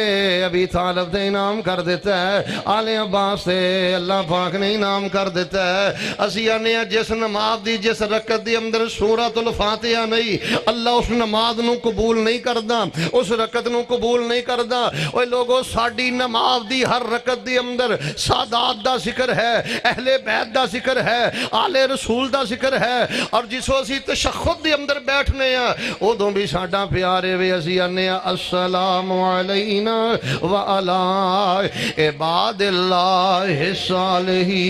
Speaker 3: ابی طالب تے انعام کر دیتا ہے، آل عباس سے اللہ پاک نے انعام کر دیتا ہے اسی آنے جس نماز دی جس رکعت دی اندر سورۃ الفاتحہ نہیں اللہ اس نماز نو قبول نہیں کردا اس رکعت نو قبول نہیں کردا اوے لوگو ساڈی نماز دی ہر رکعت دی اندر سادات دا ذکر ہے اہل بیت دا ذکر ہے آل رسول دا ذکر ہے اور جسو اسی تشہد دی اندر بیٹھنے ہیں ادوں بھی ساڈا پیارے وے اسی آنے السلام علینا وعلی عباد اللہ الصالحین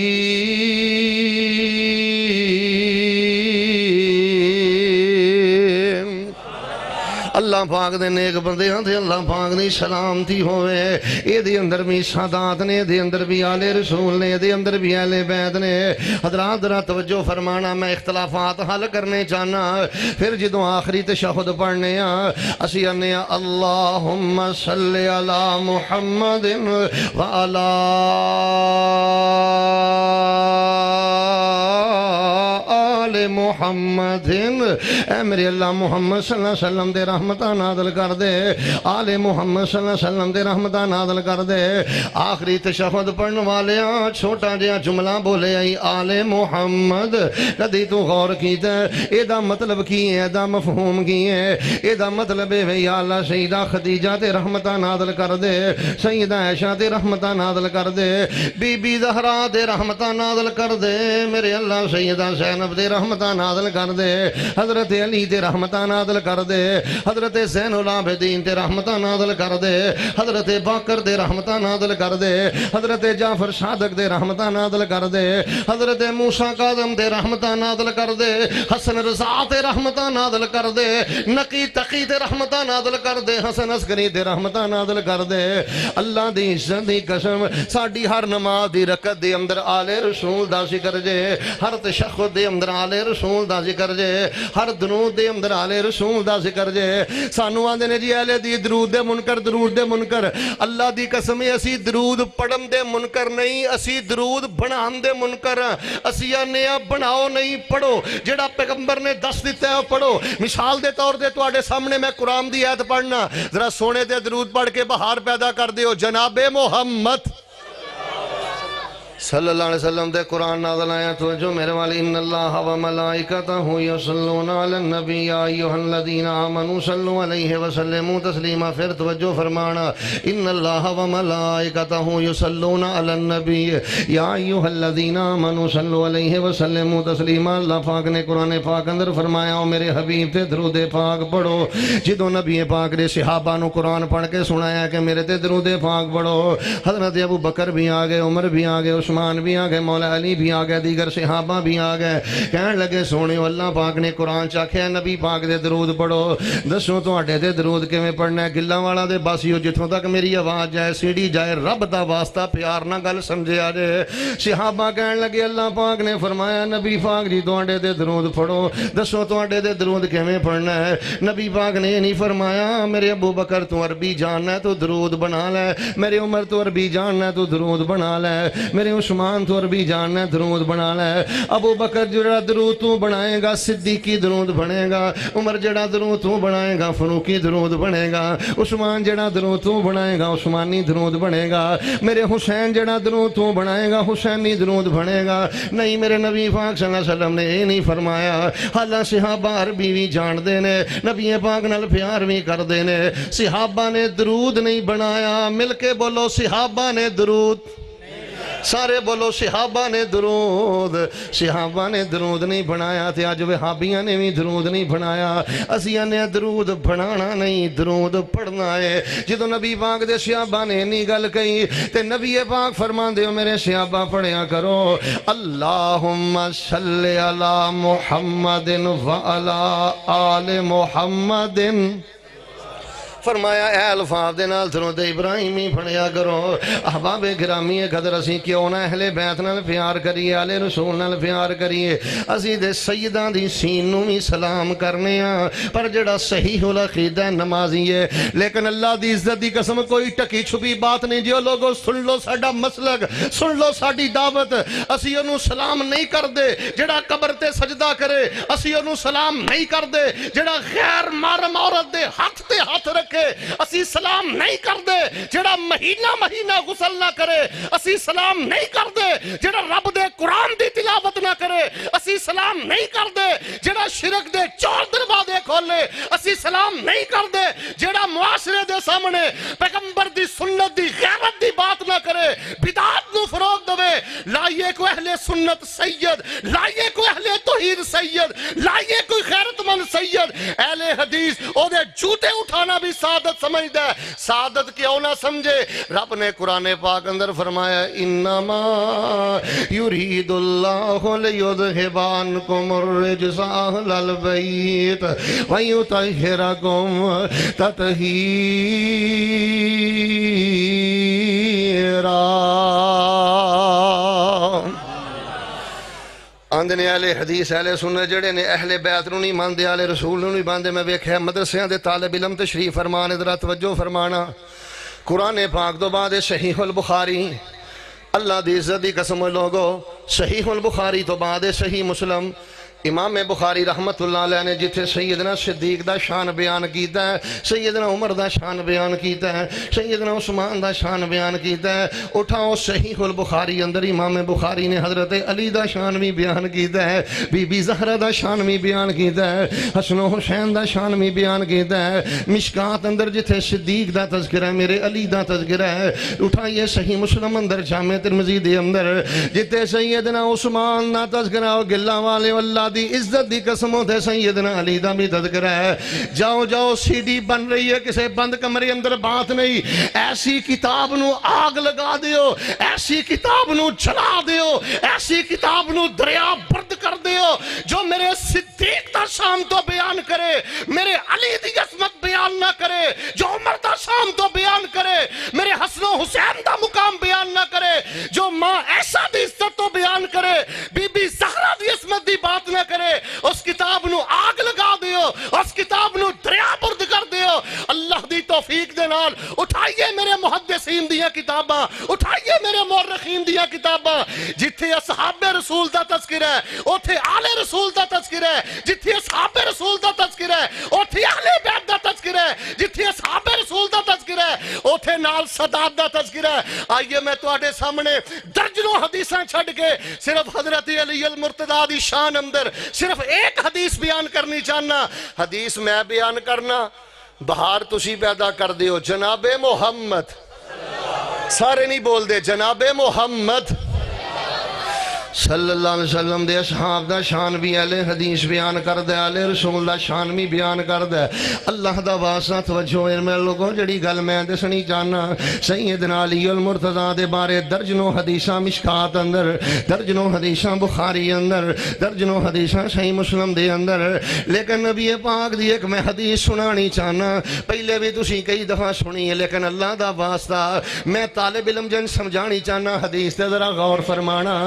Speaker 3: اللہ پاک دے نیک بندے ہاں تے اللہ پاک دی سلامتی ہوئے اے دے اندر بھی سادات نے دے اندر بھی آل رسول نے دے اندر بھی اہل بیت نے حضرات ذرا توجہ فرمانا میں اختلافات حل کرنے چاہنا پھر جدوں آخری تشہد پڑھنے اسی آنے اللہم صلی علی محمد وعلی آل محمد اے میرے اللہ محمد صلی اللہ علیہ وسلم دے رحمتہ نازل کر دے آل محمد صلی اللہ علیہ وسلم دے رحمتہ نازل کر دے آخری تشہد پڑھنے والے چھوٹا جہا جملہ بولے آئی آل محمد کدی تو غور کیتا اے دا مطلب کی ہے دا مفہوم کی ہے اے دا مطلب ہے یا اللہ سیدہ خدیجہ تے رحمتہ نازل کر دے سیدہ عائشہ تے رحمتہ نازل کر دے بی بی زہرا تے رحمتہ نازل کر دے میرے اللہ سیدہ زینب تے رحمتہ نازل کر دے حضرت علی تے رحمتہ نازل کر دے حضرت زین العابدین تے رحمتہ نازل کر دے حضرت باکر تے رحمتہ نازل کر دے حضرت جعفر صادق تے رحمتہ نازل کر دے حضرت موسیٰ کاظم تے رحمتہ نازل کر دے حسن رضا تے رحمتہ نازل کر دے نقی تقی تے رحمتہ نازل کر دے حسن عسکری تے رحمتہ نازل کر دے اللہ دی عزت دی قسم ساڈی ہر نماز دی رکعت دے اندر آل رسول دا ذکر جے ہر تشہد دے اندر آل رسول دا ذکر جے ہر درود دے اندر آل رسول دا ذکر جے سانو آندے نے جی اہل دی درود دے منکر اللہ دی قسم اسی درود پڑھن دے منکر نہیں اسی درود بنان دے منکر اسی آنے بناؤ نہیں پڑھو جڑا پیغمبر نے دس دیتا ہے پڑھو مثال دے طور دے تواڈے سامنے میں قرآن دی آیت پڑھنا ذرا سونے دے درود پڑھ کے بہار پیدا کر دیو جناب محمد صلی اللہ علیہ وسلم دے قرآن نازل آیا تو جو میرے والی ان اللہ و ملائکتہ یصلون علی النبی یا ایہا الذین آمنوا صلوا علیہ وسلموا تسلیما پھر توجہ فرمانا ان اللہ و ملائکتہ یصلون علی النبی یا ایہا الذین آمنوا صلوا علیہ وسلموا تسلیما اللہ پاک نے قرآن پاک اندر فرمایا او میرے حبیب تے درود پاک پڑھو جدوں نبی پاک نے صحابہ نو قرآن پڑھ کے سنایا کہ میرے تے درود پاک پڑھو حضرت ابو بکر بھی آگئے عمر بھی آگئے عثمان بھی آگئے مولا علی بھی آگئے دیگر صحابہ بھی آگئے کہنے لگے سونے اللہ پاک نے قرآن چاکھے نبی پاک دے درود پڑھو دسو تو اٹھے دے درود کے میں پڑھنا ہے گلہ والا دے باسیو جتوں تک میری آواز جائے سیڑھی جائے رب دا واسطہ پیار نہ گل سمجھے آجے صحابہ کہنے لگے اللہ پاک نے فرمایا نبی پاک جی تو اٹھے دے درود پڑھو دسو تو اٹھے دے درود کے میں پڑھنا ہے نبی پاک نے نہیں فرمایا میرے ابو بکر تو عربی جاننا ہے تو درود بنا لے میرے عمر تو عربی جاننا ہے تو درود بنا لے میرے عثمان تو عربی جاننا ہے درود بنا لے ابو بکر جڑا درود تو بنائے گا صدیقی درود بنے گا عمر جڑا درود تو بنائے گا فاروقی درود بنے گا عثمان جڑا درود تو بنائے گا عثمانی درود بنے گا میرے حسین جڑا درود تو بنائے گا حسینی درود بنے گا نہیں میرے نبی پاک صلی اللہ علیہ وسلم نے یہ نہیں فرمایا حالانکہ صحابہ عربی بھی جان دے نے نبی پاک نال پیار بھی کر دے نے صحابہ نے درود نہیں بنایا مل کے بولو صحابہ نے درود سارے بولو صحابہ نے درود نہیں بنایا تے آج وہابیاں نے بھی درود نہیں بنایا اسیاں نے درود بنانا نہیں درود پڑھنا ہے جدو نبی پاک دے صحابہ نے نہیں گل کہی تے نبی پاک فرمان دیو میرے صحابہ پڑھیا کرو اللہم صلی علی محمد وعلی آل محمد فرمایا اے الفاظ دے نال درود ابراہیمی پڑھیا کرو احباب گرامی قدر اسی کیوں نہ اہل بیت نال پیار کریے آل رسول نال پیار کریے اسی دے سیداں دی سین نو بھی سلام کرنے ہاں پر جڑا صحیح العقیدہ نمازی ہے لیکن اللہ دی عزت دی قسم کوئی ٹکی چھپی بات نہیں جو لوگو سن لو ساڈا مسلک سن لو ساڈی دعوت اسی انہوں سلام نہیں کر دے جڑا قبر تے سجدہ کرے اسی انہوں سلام نہیں کر دے جڑا غیر محرم عورت دے ہاتھ تے ہاتھ رکھ رکھے اسی سلام نہیں کر دے جڑا مہینہ مہینہ غسل نہ کرے اسی سلام نہیں کر دے جڑا رب دے قرآن دی تلاوت نہ کرے اسی سلام نہیں کر دے جڑا شرک دے 4 دروازے کھولے اسی سلام نہیں کر دے جڑا معاشرے دے سامنے پیغمبر دی سنت دی غیرت دی بات نہ کرے بدعت نو فروغ دے لائیے کو اہل سنت سید لائیے کو اہل توحید سید لائیے کوئی غیرت مند سید اہل حدیث او دے جوتے اٹھانا بھی سعادت سمجھدا ہے سعادت کیوں نہ سمجھے رب نے قرآن پاک اندر فرمایا انما یرید اللہ لیذہب عنکم الرجس اہل البیت ویطہرکم تطہیرا آندھنے اہل حدیث اہل سنت جڑے نے اہل بیت نو نہیں ماندے اہل رسول نو نہیں ماندے میں ویکھیا مدرسیاں دے طالب علم تشریف فرمان ادھر توجہ فرمانا قرآن پاک تو بعد صحیح البخاری اللہ دی عزت دی قسم لوگو صحیح البخاری تو بعد صحیح مسلم امام بخاری رحمت اللہ علیہ نے جتھے سیدنا صدیق دا شان بیان کیتا ہے سیدنا عمر دا شان بیان کیتا ہے سیدنا عثمان دا شان بیان کیتا ہے اٹھاؤ صحیح البخاری اندر امام بخاری نے حضرت علی دا شان بھی بیان کیتا ہے بی بی زہرہ دا شان بھی بیان کیتا ہے حسن و حسین دا شان بھی بیان کیتا ہے مشکات اندر جتھے صدیق دا تذکرہ ہے میرے علی دا تذکرہ ہے اٹھائیے صحیح مسلم اندر جامع ترمذی دے اندر جتھے سیدنا عثمان دا تذکرہ اور گلہ والے واللہ دی عزت دی قسم ہوتے سیدنا علی دا بھی تذکرہ ہے جاؤ جاؤ سی ڈی بن رہی ہے کسے بند کمرے اندر بات نہیں ایسی کتاب نو آگ لگا دیو ایسی کتاب نو جلا دیو ایسی کتاب نو دریا برد کر دیو جو میرے صدیق دا شان تو بیان کرے میرے علی دی عظمت بیان نہ کرے جو عمر دا شان تو بیان کرے میرے حسن و حسین دا مقام بیان نہ کرے جو ماں ایسا دی عزت تو بیان کرے بی بی زہرہ دی عظمت دی بات نہ کرے اس کتاب نو آگ لگا دیو اس کتاب نو دریا برد کر دیو اللہ دی توفیق دے نال اٹھائیے میرے محدثین دیا کتاباں اٹھائیے میرے مورخین دیا کتاباں جتھے اصحاب رسول دا تذکرہ ہے اوتھے آل رسول دا تذکرہ ہے جتھے اصحاب رسول دا تذکرہ ہے اوتھے اہل بیت دا تذکرہ ہے جتھے اصحاب رسول دا تذکرہ ہے اوتھے نال سادات دا تذکرہ ہے آئیے میں تواڈے سامنے درجنوں حدیثاں چھڈ کے صرف حضرت علی المرتضیٰ دی شان اندر صرف ایک حدیث بیان کرنی چاہنا حدیث میں بیان کرنا بہار تسی پیدا کر دیو جناب محمد سارے نہیں بول دے جناب محمد صلی اللہ علیہ وسلم دے اصحاب دا شان بھی اہل حدیث بیان کر دے اہل رسول دا شان بھی بیان کر دے اللہ دا واسطہ توجہ میں لوگوں جڑی گل میں دسنی چاہنا سیدنا علی المرتضیٰ دے بارے درجنوں حدیثاں مشکات اندر درجنوں حدیثاں بخاری اندر درجنوں حدیثاں صحیح مسلم دے اندر لیکن نبی پاک دی ایک میں حدیث سنانی چاہنا پہلے بھی تسی کئی دفعہ سنی ہے لیکن اللہ دا واسطہ میں طالب علم جن سمجھانی چاہنا حدیث تے ذرا غور فرمانا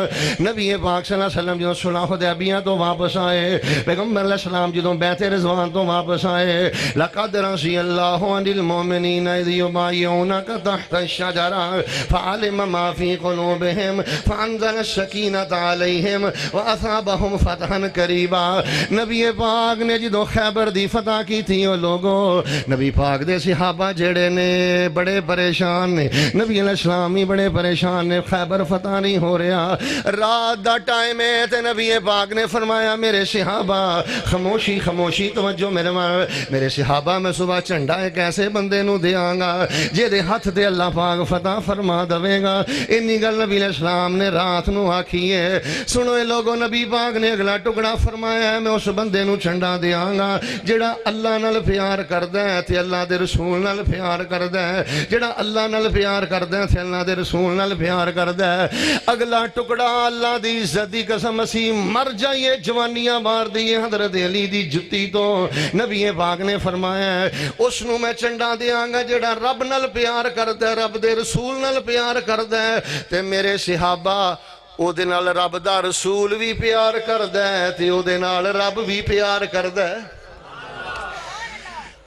Speaker 3: نبی پاک صلی اللہ علیہ وسلم جو صلح حدیبیہ تو واپس آئے پیغمبر علیہ السلام جدوں بیعت رضوان تو واپس آئے لقد رضی اللہ عن المؤمنین اذ یبایعونک تحت الشجرہ فعلم ما فی قلوبہم فانزل السکینۃ علیہم واصابہم فتحا قریبا نبی پاک نے جدوں خیبر دی فتح کی تھی وہ لوگوں نبی پاک دے صحابہ جڑے نے بڑے پریشان نے نبی علیہ السلام ہی بڑے پریشان نے خیبر فتح نہیں ہو رہا رات دا ٹائم ہے تے نبی پاک نے فرمایا میرے صحابہ خاموشی خاموشی توجہ میرے صحابہ میں صبح چنڈا ایک ایسے بندے نو دیاں گا جے دے ہاتھ تے اللہ پاک فتح فرما دوے گا انی گل نبی علیہ السلام نے رات نو آکھی ہے سنو اے لوگوں نبی پاک نے اگلا ٹکڑا فرمایا ہے میں اس بندے نو چنڈا دیاں گا جڑا اللہ نال پیار کردہ ہے تے اللہ دے رسول نال پیار کردہ ہے جڑا اللہ نال پیار کردہ ہے تے اللہ دے رسول نال پیار کردہ ہے اگلا ٹکڑا اللہ دی عزت دی قسم اسی مر جائیے جوانیاں مار دیئے حضرت علی دی جتی تو نبی پاک نے فرمایا ہے اس نو میں چنڈا دیاں گا جڑا رب نال پیار کردہ ہے رب دے رسول نال پیار کردہ ہے تے میرے صحابہ او دے نال رب دا رسول بھی پیار کردہ ہے تے او دے نال رب بھی پیار کردہ ہے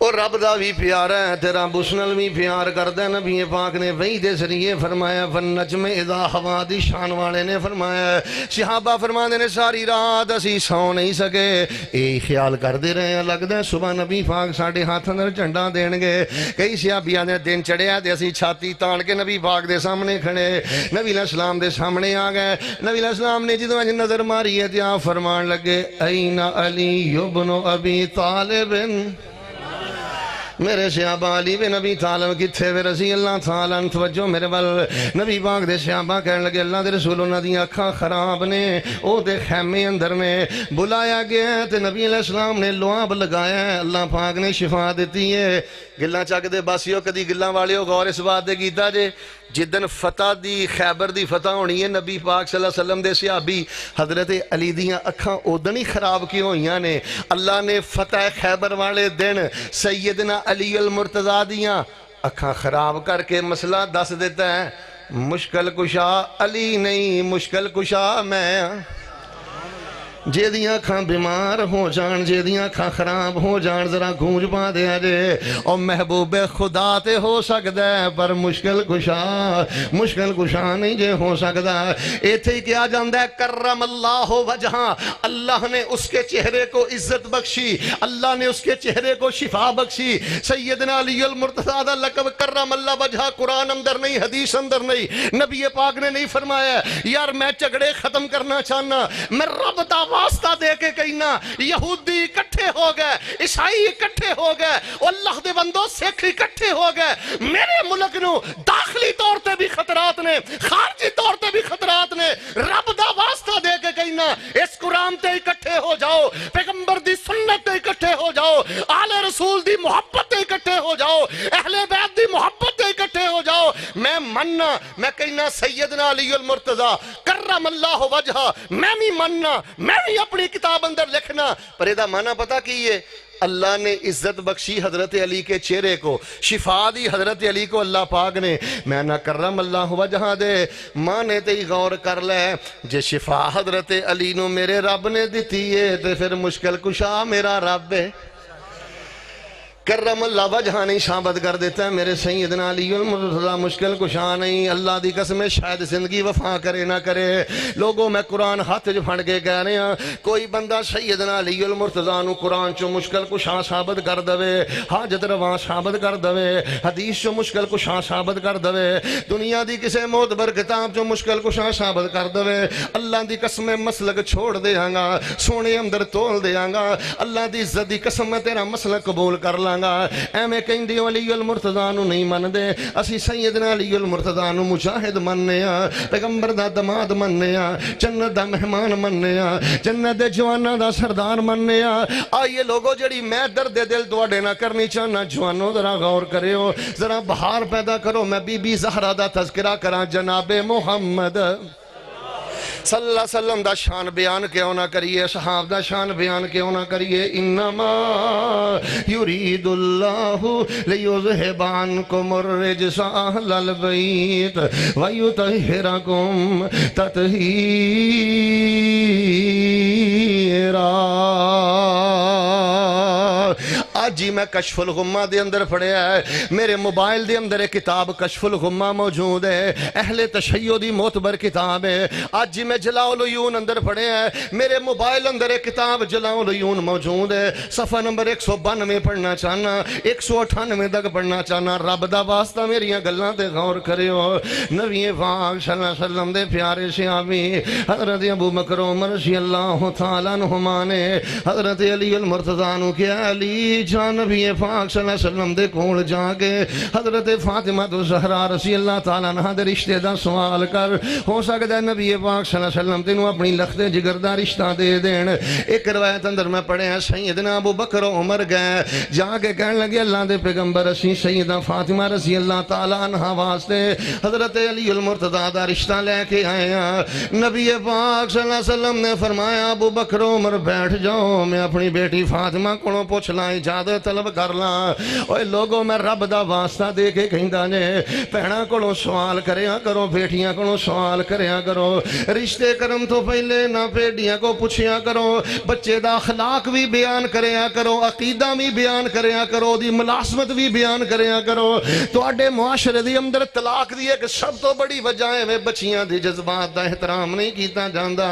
Speaker 3: اور رب دا بھی پیارا ہے تیرا بسنل بھی پیار کردہ ہے۔ نبی پاک نے وحی دے ذریعے فرمایا فَالنَّجْمِ اِذَا ہوا دی شان والے نے فرمایا صحابہ فرمانے نے ساری رات اسی سو نہیں سکے یہی خیال کر دے رہے ہیں لگتا ہے صبح نبی پاک ساڑھے ہاتھ اندر جھنڈا دین گے کئی صحابیاں نے دن چڑھیا دے اسی چھاتی تان کے نبی پاک دے سامنے کھڑے نبی علیہ السلام دے سامنے آ گئے نبی علیہ السلام نے جدو نظر ماری ہے تیاں فرمان لگے این علی ابن ابی طالب میرے صحابہ علی بن ابی طالب کتھے وے رضی اللہ تعالیٰ عنہ توجہ میرے بل نبی پاک دے صحابہ کہنے لگے اللہ دے رسول انہاں دی اکھاں خراب نے او دے خیمے اندر میں بلایا گیا ہے تے نبی علیہ السلام نے لعاب لگایا ہے اللہ پاک نے شفا دیتی ہے گلہ چاک دے باسیوں کدی گلہ والیوں غور اس بات دے کیتا جے جدن فتح دی خیبر دی فتح ہونی ہے نبی پاک صلی اللہ علیہ وسلم دے صحابی حضرت علی دیاں اکھاں اودن ہی خراب کی ہوئیاں نے اللہ نے فتح خیبر والے دن سیدنا علی المرتضیٰ دیاں اکھاں خراب کر کے مسئلہ دس دیتا ہے مشکل کشا علی نہیں مشکل کشا میں جے دیاں اکھاں بیمار ہو جان جے دیاں اکھاں خراب ہو جان ذرا گونج پا دیا جے اور محبوب خدا تے ہو سکتا ہے پر مشکل کشا نہیں جے ہو سکتا ایتھے ہی کیا جاندہ ہے کرم اللہ وجہاں اللہ نے اس کے چہرے کو عزت بخشی اللہ نے اس کے چہرے کو شفا بخشی سیدنا علی المرتضیٰ دا لقب کرم اللہ وجہاں قرآن اندر نہیں حدیث اندر نہیں نبی پاک نے نہیں فرمایا یار میں جھگڑے ختم کرنا چاہنا میں رب دا واسطہ دے کے کہنا یہودی اکٹھے ہو گئے عیسائی اکٹھے ہو گئے اللہ دے بندوں سکھ اکٹھے ہو گئے میرے ملک نو داخلی طور تے بھی خطرات نے خارجی طور تے بھی خطرات نے رب دا واسطہ دے کے کہنا اس قرآن تے اکٹھے ہو جاؤ پیغمبر دی سنت تے اکٹھے ہو جاؤ آل رسول دی محبت تے اکٹھے ہو جاؤ اہل بیت دی محبت تے اکٹھے ہو جاؤ میں مننا میں کہنا سیدنا علی المرتضیٰ کرم اللہ وجہہ میں بھی مننا میں بھی اپنی کتاب اندر لکھنا پر ایدہ معنی پتا کیے اللہ نے عزت بخشی حضرت علی کے چہرے کو شفا دی حضرت علی کو اللہ پاک نے میں نہ کرم اللہ وجہاں دے مانے تے ہی غور کر لے جے شفا حضرت علی نو میرے رب نے دیتی ہے تے پھر مشکل کشا میرا رب ہے کرم اللہ وجہاں نہیں ثابت کر دیتا ہے میرے سیدنا علی المرتضیٰ مشکل کشا نہیں اللہ دی قسم شاید زندگی وفا کرے نہ کرے لوگوں میں قرآن ہاتھ جو پھڑ کے کہہ رہے ہیں کوئی بندہ سیدنا علی المرتضیٰ نو قرآن چو مشکل کشا ثابت کر دوے حاجت رواں ثابت کر دوے حدیث چو مشکل کشا ثابت کر دوے دنیا دی کسے معتبر کتاب چو مشکل کشا ثابت کر دوے اللہ دی قسم مسلک چھوڑ دے آنگا سونے اندر تول دے آنگا اللہ دی عزت دی قسم تیرا مسلک قبول کر لانگا اے میں کہیں دی علی المرتضیٰ نو نہیں من دے اسی سیدنا علی المرتضیٰ نو مجاہد مننے پیغمبر دا دماد مننے جنت دا مہمان مننے جنت دے جوانہ دا سردار مننے آئیے لوگوں جڑی میں درد دل دوڑے نہ کرنی چاہنا جوانوں ذرا غور کرے ہو ذرا بہار پیدا کرو میں بی بی زہرہ دا تذکرہ کرا جناب محمد صلی اللہ علیہ وسلم دا شان بیان کیوں نہ کریے صحاب دا شان بیان کیوں نہ کریے انما یرید اللہ لیذہب عنکم الرجس اہل البیت ویطہرکم تطہیرا آج جی میں کشف الغمہ دے اندر پڑھیا ہے میرے موبائل دے اندر ایک کتاب کشف الغمہ موجود ہے اہل تشیع دی معتبر کتاب ہے آج جی میں جلاء العیون اندر پڑھیا ہے میرے موبائل اندر ایک کتاب جلاء العیون موجود ہے صفحہ نمبر 192 پڑھنا چاہنا 198 تک پڑھنا چاہنا رب دا واسطہ میریاں گلاں تے غور کرے ہو نبی پاک صلی اللہ علیہ وسلم دے پیارے صحابی حضرت ابو بکر عمر رضی اللہ تعالیٰ عنہما نے حضرت علی المرتضیٰ نو کیا علی جان نبی پاک صلی اللہ علیہ وسلم دے کول جا کے حضرت فاطمہ زہرا رضی اللہ تعالیٰ عنہ دے رشتے دا سوال کر ہو سکتا ہے نبی پاک صلی اللہ علیہ وسلم تینوں اپنی لخت جگر دا رشتہ دے دین ایک روایت اندر میں پڑھے ہیں سیدنا ابو بکر عمر گئے جا کے کہنے لگے اللہ دے پیغمبر اسی سیدہ فاطمہ رضی اللہ تعالیٰ عنہ واسطے حضرت علی المرتضیٰ دا رشتہ لے کے آئے ہیں نبی پاک صلی اللہ علیہ وسلم نے فرمایا ابو بکر عمر بیٹھ جاؤ میں اپنی بیٹی فاطمہ کو پوچھ لائیں اجازت طلب کر لاں اوے لوگو میں رب دا واسطہ دے کے کہندا نے بہناں کولوں سوال کریا کرو بیٹیاں کولوں سوال کریا کرو رشتے کرن تو پہلے نہ بیٹیاں کو پوچھیا کرو بچے دا اخلاق بھی بیان کریا کرو عقیدہ بھی بیان کریا کرو دی ملازمت بھی بیان کریا کرو تواڈے معاشرے دی اندر طلاق دی ایک سب تو بڑی وجہ ہے بچیاں دی جذبات دا احترام نہیں کیتا جاندا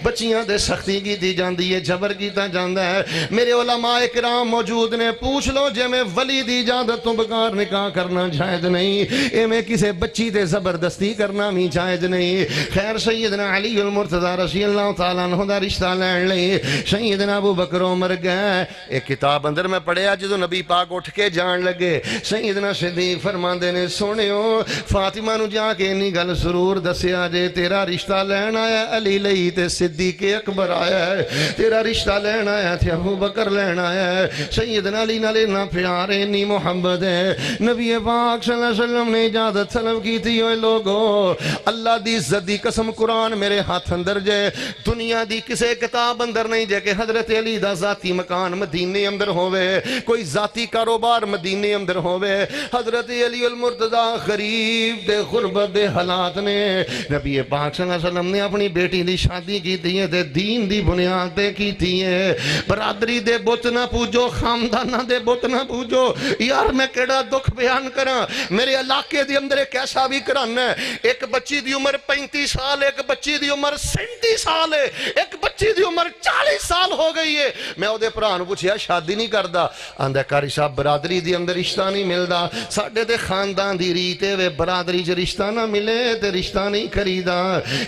Speaker 3: بچیاں دے سختی کیتی جاندی ہے جبر کیتا جاندا ہے میرے علماء کرام موجود نے پوچھ لو جے میں ولی دی اجازت تو بغیر نکاح کرنا جائز نہیں اے میں کسے بچی تے زبردستی کرنا بھی جائز نہیں خیر سیدنا علی المرتضی رضی اللہ تعالیٰ عنہ دا رشتہ لین لئی سیدنا ابو بکر عمر گئے ایک کتاب اندر میں پڑھیا جدو نبی پاک اٹھ کے جان لگے سیدنا صدیق فرماندے نے سونیو فاطمہ نو جا کے انی گل ضرور دسیا جے تیرا رشتہ لین آیا علی لئی تے صدیق اکبر آیا ہے تیرا رشتہ لین آیا تے ابو بکر لین آیا ہے سیدنا علی نال اتنا پیار اتنی محبت ہے نبی پاک صلی اللہ علیہ وسلم نے اجازت طلب کی تھی اوے لوگو اللہ دی عزت دی قسم قرآن میرے ہاتھ اندر جے دنیا دی کسے کتاب اندر نہیں جے کہ حضرت علی دا ذاتی مکان مدینے اندر ہوئے کوئی ذاتی کاروبار مدینے اندر ہوئے حضرت علی المرتضی غریب دے غربت دے حالات نے نبی پاک صلی اللہ علیہ وسلم نے اپنی بیٹی دی شادی کی تھی ہے دین دی بنیاد دے کی تھی ہے برادری دے بت نہ پوجو خاندانہ دے بت نہ پوجو یار میں کیڑا دکھ بیان کرا میرے علاقے دی اندر ایک ایسا بھی کرانا ہے ایک بچی دی عمر 35 سال ایک بچی دی عمر 37 سال ہے ایک بچی دی عمر 40 سال ہو گئی ہے میں او دے پران پوچھیا شادی نہیں کردا آندہ کاری صاحب برادری دی اندر رشتہ نہیں ملدا ساڈے تے خاندان دی ریتے وے برادری چ رشتہ نہ ملے تے رشتہ نہیں خریدا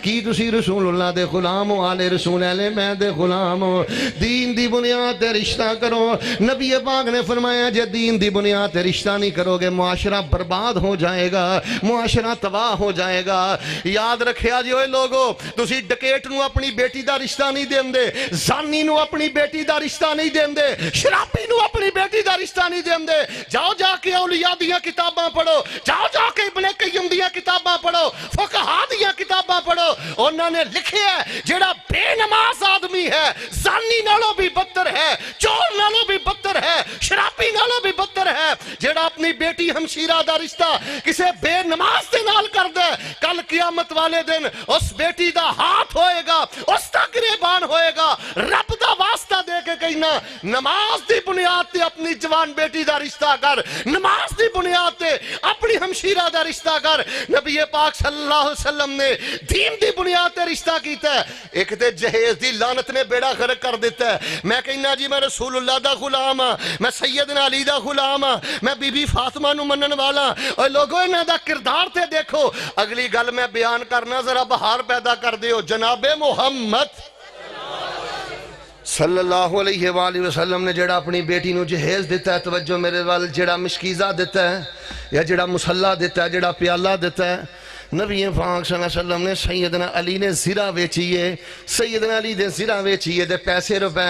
Speaker 3: کی تسی رسول اللہ دے غلام ہو آل رسول اہل میں دے غلام ہو دین دی بنیاد تے رشتہ کرو نبی پاک نے فرمایا جے دین دی بنیاد تے رشتہ نہیں کرو گے معاشرہ برباد ہو جائے گا معاشرہ تباہ ہو جائے گا یاد رکھیا جی اوے لوگو تسی ڈکیٹ نو اپنی بیٹی دا رشتہ نہیں دین دے زانی نو اپنی بیٹی دا رشتہ نہیں دین دے شرابی نو اپنی بیٹی دا رشتہ نہیں دین دے جاؤ جا کے اولیاء دیاں کتاباں پڑھو جاؤ جا کے ابن قیم دیاں کتاباں پڑھو فقہا دیاں کتاباں پڑھو انہوں نے لکھے ہے جیڑا بے نماز آدمی ہے زانی نالوں بھی بدتر ہے چور نالوں بھی بدتر ہے شرابی نالوں بھی بدتر ہے جیڑا اپنی بیٹی ہمشیرہ دا رشتہ کسے بے نماز دے نال کر دے کل قیامت والے دن اس بیٹی دا ہاتھ ہوئے گا اس دا گریبان ہوئے گا رب دا واسطہ دے کے کہنا نماز دی بنیاد تے اپنی جوان بیٹی دا رشتہ کر نماز دی بنیاد تے اپنی ہمشیرہ دا رشتہ کر نبی پاک صلی اللہ علیہ وسلم نے دین دی بنیاد تے رشتہ کیتا ہے ایک تے جہیز دی لعنت نے بیڑا غرق کر دیتا ہے میں کہنا جی میں رسول اللہ دا غلام ہاں میں سیدنا علی دا غلام ہاں میں بی بی فاطمہ نو منن والا اور لوگوں انہاں دا کردار تے دیکھو اگلی گل میں بیان کرنا ذرا بہار پیدا کر دیو جناب محمد صلی اللہ علیہ وآلہ وسلم نے جڑا اپنی بیٹی نو جہیز دیتا ہے توجہ میرے وال جڑا مشکیزہ دیتا ہے یا جڑا مسلح دیتا ہے جڑا پیالہ دیتا ہے نبی پاک صلی اللہ علیہ وسلم نے سیدنا علی نے زرہ ویچیے سیدنا علی دے زرہ ویچیے دے پیسے روپے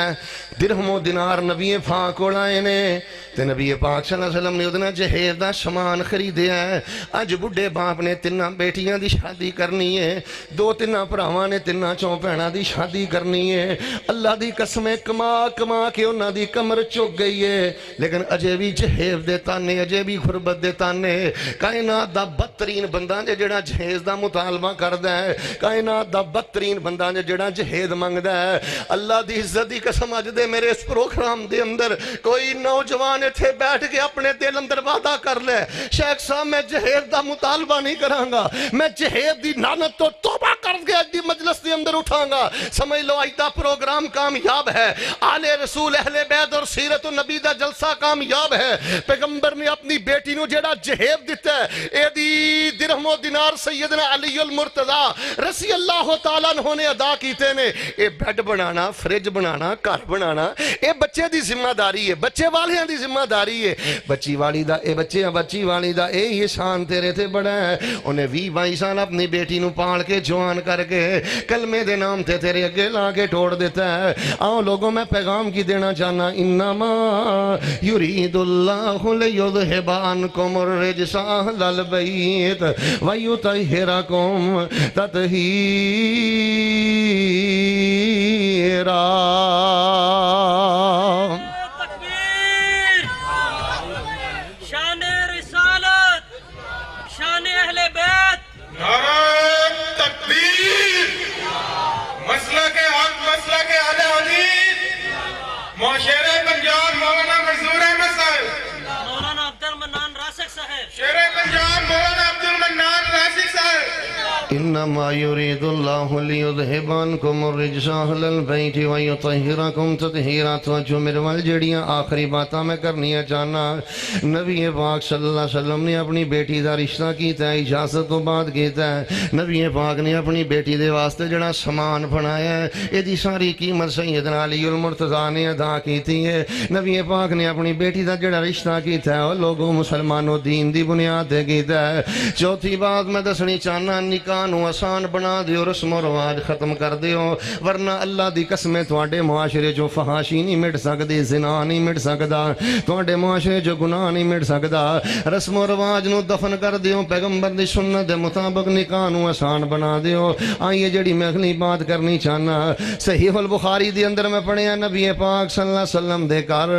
Speaker 3: درہم و دینار نبی پاک اڑائے نے تے نبی پاک صلی اللہ علیہ وسلم نے ادنا جہیز دا سامان خریدے ہیں اج بڈھے باپ نے تنہ بیٹیاں دی شادی کرنی ہے دو تنہ پراواں نے تنہ چوں بھیناں دی شادی کرنی ہے اللہ دی قسمیں کما کما کے انہاں دی کمر چک گئی ہے لیکن اجے بھی جہیز دے تانے اجے بھی غربت دے تانے کائنات دا بدترین بندہ نے جڑا جہیز دا مطالبہ کردا ہے کائنات دا بدترین بندہ نے جڑا جہیز منگدا ہے اللہ دی عزت دی قسم اج دے میرے اس پروگرام دے اندر کوئی نوجوان تھے بیٹھ کے اپنے دل اندر وعدہ کر لے شیخ صاحب میں جہیز دا مطالبہ نہیں کراں گا میں جہیز دی لعنت تو توبہ کر کے اج دی مجلس دے اندر اٹھاں گا سمجھ لو اج دا پروگرام کامیاب ہے آل رسول اہل بیت اور سیرت النبی دا جلسہ کامیاب ہے پیغمبر نے اپنی بیٹی نو جڑا جہیز دتا ہے اے دی درہم و دینار سیدنا علی المرتضی رضی اللہ تعالیٰ عنہ نے ادا کیتے نے اے بیڈ بنانا فریج بنانا گھر بنانا اے بچے دی ذمہ داری ہے بچے والیاں دی ذمہ داری ہے بچی والی دا اے بچے بچی والی دا اے یہ شان تیرے تھے بڑا ہے انہیں 20-22 سال اپنی بیٹی نو پال کے جوان کر کے کلمے دے نام تے تیرے اگے لا کے ٹوڑ دیتا ہے آؤ لوگوں میں پیغام کی دینا چاہنا انما یرید اللہ لیذہب عنکم الرجس اہل البیت ویطہرکم تطہیرا انما یرید اللہ لیذہب عنکم الرجس اہل البیت ویطہرکم تطہیرا۔ توجہ میرے وال جڑیاں آخری باتاں میں کرنی ہے چاہنا۔ نبی پاک صلی اللہ علیہ وسلم نے اپنی بیٹی دا رشتہ کیتا ہے، اجازت تو بعد کیتا ہے۔ نبی پاک نے اپنی بیٹی دے واسطے جڑا سامان بنایا ہے یہ دی ساری قیمت سیدنا علی المرتضیٰ نے ادا کیتی ہے۔ نبی پاک نے اپنی بیٹی دا جڑا رشتہ کیتا ہے وہ لوگوں مسلمانوں دین دی بنیاد تے کیتا ہے۔ چوتھی بات میں دسنی چاہنا، نکاح نو آسان بنا دیو، رسم و رواج ختم کر دیو، ورنہ اللہ دی قسمیں تواڈے معاشرے جو فحاشی نہیں مٹ سکدی، زنا نہیں مٹ سکدا، تواڈے معاشرے جو گناہ نہیں مٹ سکدا۔ رسم و رواج نو دفن کر دیو، پیغمبر دی سنت دے مطابق نکاح نو آسان بنا دیو۔ آئیے جڑی میں اگلی بات کرنی چاہنا، صحیح البخاری دی اندر میں پڑھیا نبی پاک صلی اللہ علیہ وسلم دے گھر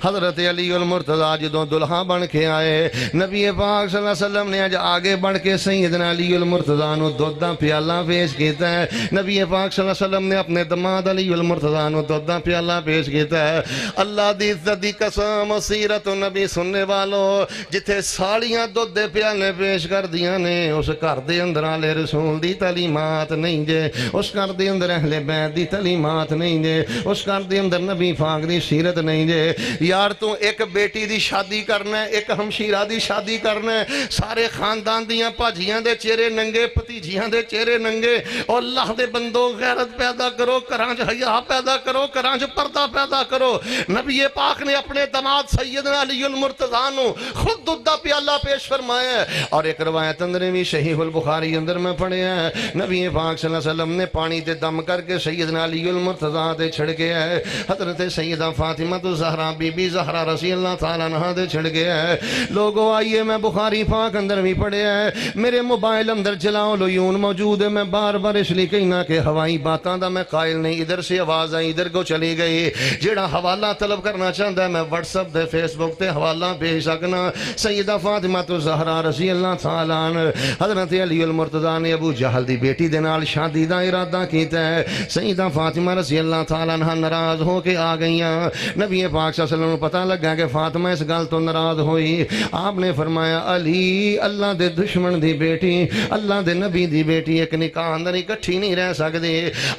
Speaker 3: حضرت علی المرتضیٰ جدوں دلہا بن کے آئے، نبی پاک صلی اللہ علیہ وسلم نے اج آگے بڑھ کے سیدنا علی المرتضیٰ نو دودھ دا پیالہ پیش کیتا ہے۔ نبی پاک صلی اللہ علیہ وسلم نے اپنے دماد علی المرتضیٰ نو دودھ دا پیالہ پیش کیتا ہے۔ اللہ دی عزت دی قسم، سیرت نبی سننے والو، جتھے ساڑیاں دودھ دے پیالے پیش کر دیاں نے اس گھر دے اندر آلے رسول دی تعلیمات نہیں جے، اس گھر دے اندر اہل بیت دی تعلیمات نہیں جے، اس گھر دے اندر نبی پاک دی سیرت نہیں جے۔ یار تو ایک بیٹی دی شادی کرنا ہے، ایک ہمشیرہ دی شادی کرنا ہے، سارے خاندان دیاں پاجیاں دے چہرے ننگے، پتیجیاں دے چہرے ننگے، اور اللہ دے بندو غیرت پیدا کرو، کرانچ حیا پیدا کرو، کرانچ پردہ پیدا کرو۔ نبی پاک نے اپنے دماد سیدنا علی المرتضیٰ نو خود دودھ دا پیالہ پیش فرمایا ہے، اور ایک روایت اندر بھی صحیح البخاری اندر میں پڑھے ہیں، نبی پاک صلی اللہ علیہ وسلم نے پانی تے دم کر کے سیدنا علی المرتضیٰ تے چھڑ گیا ہے، حضرت سیدہ فاطمہ زہرا بی بی زہرا رضی اللہ تعالیٰ عنہا تے چھڑ گیا ہے۔ لوگوں آئیے میں بخاری پاک اندر بھی پڑھے ہیں، میرے موبائل اندر چلاؤ العیون موجود ہے، میں بار بار اس لیے کہنا کہ ہوائی باتاں دا میں قائل نہیں، ادھر سے آواز آئی ادھر کو چلی گئی، جیڑا حوالہ طلب کرنا چاہتا ہے میں واٹس ایپ دے فیس بک تے حوالہ بھیج سکنا۔ سیدہ فاطمہ زہرا رضی اللہ تعالیٰ عنہ حضرت علی المرتضیٰ نے ابو جہل دی بیٹی دے نال شادی دا ارادہ کیتا ہے، سیدہ فاطمہ رضی اللہ تعالیٰ عنہ ناراض ہو کے آ گئیاں۔ نبی پاک صلی اللہ علیہ وسلم کو پتہ لگا کہ فاطمہ اس گل تو ناراض ہوئی، آپ نے فرمایا علی اللہ دے دشمن دی بیٹی، اللہ دے نبی دی بیٹی ایک نکاح اندر اکٹھی نہیں رہ سکدی،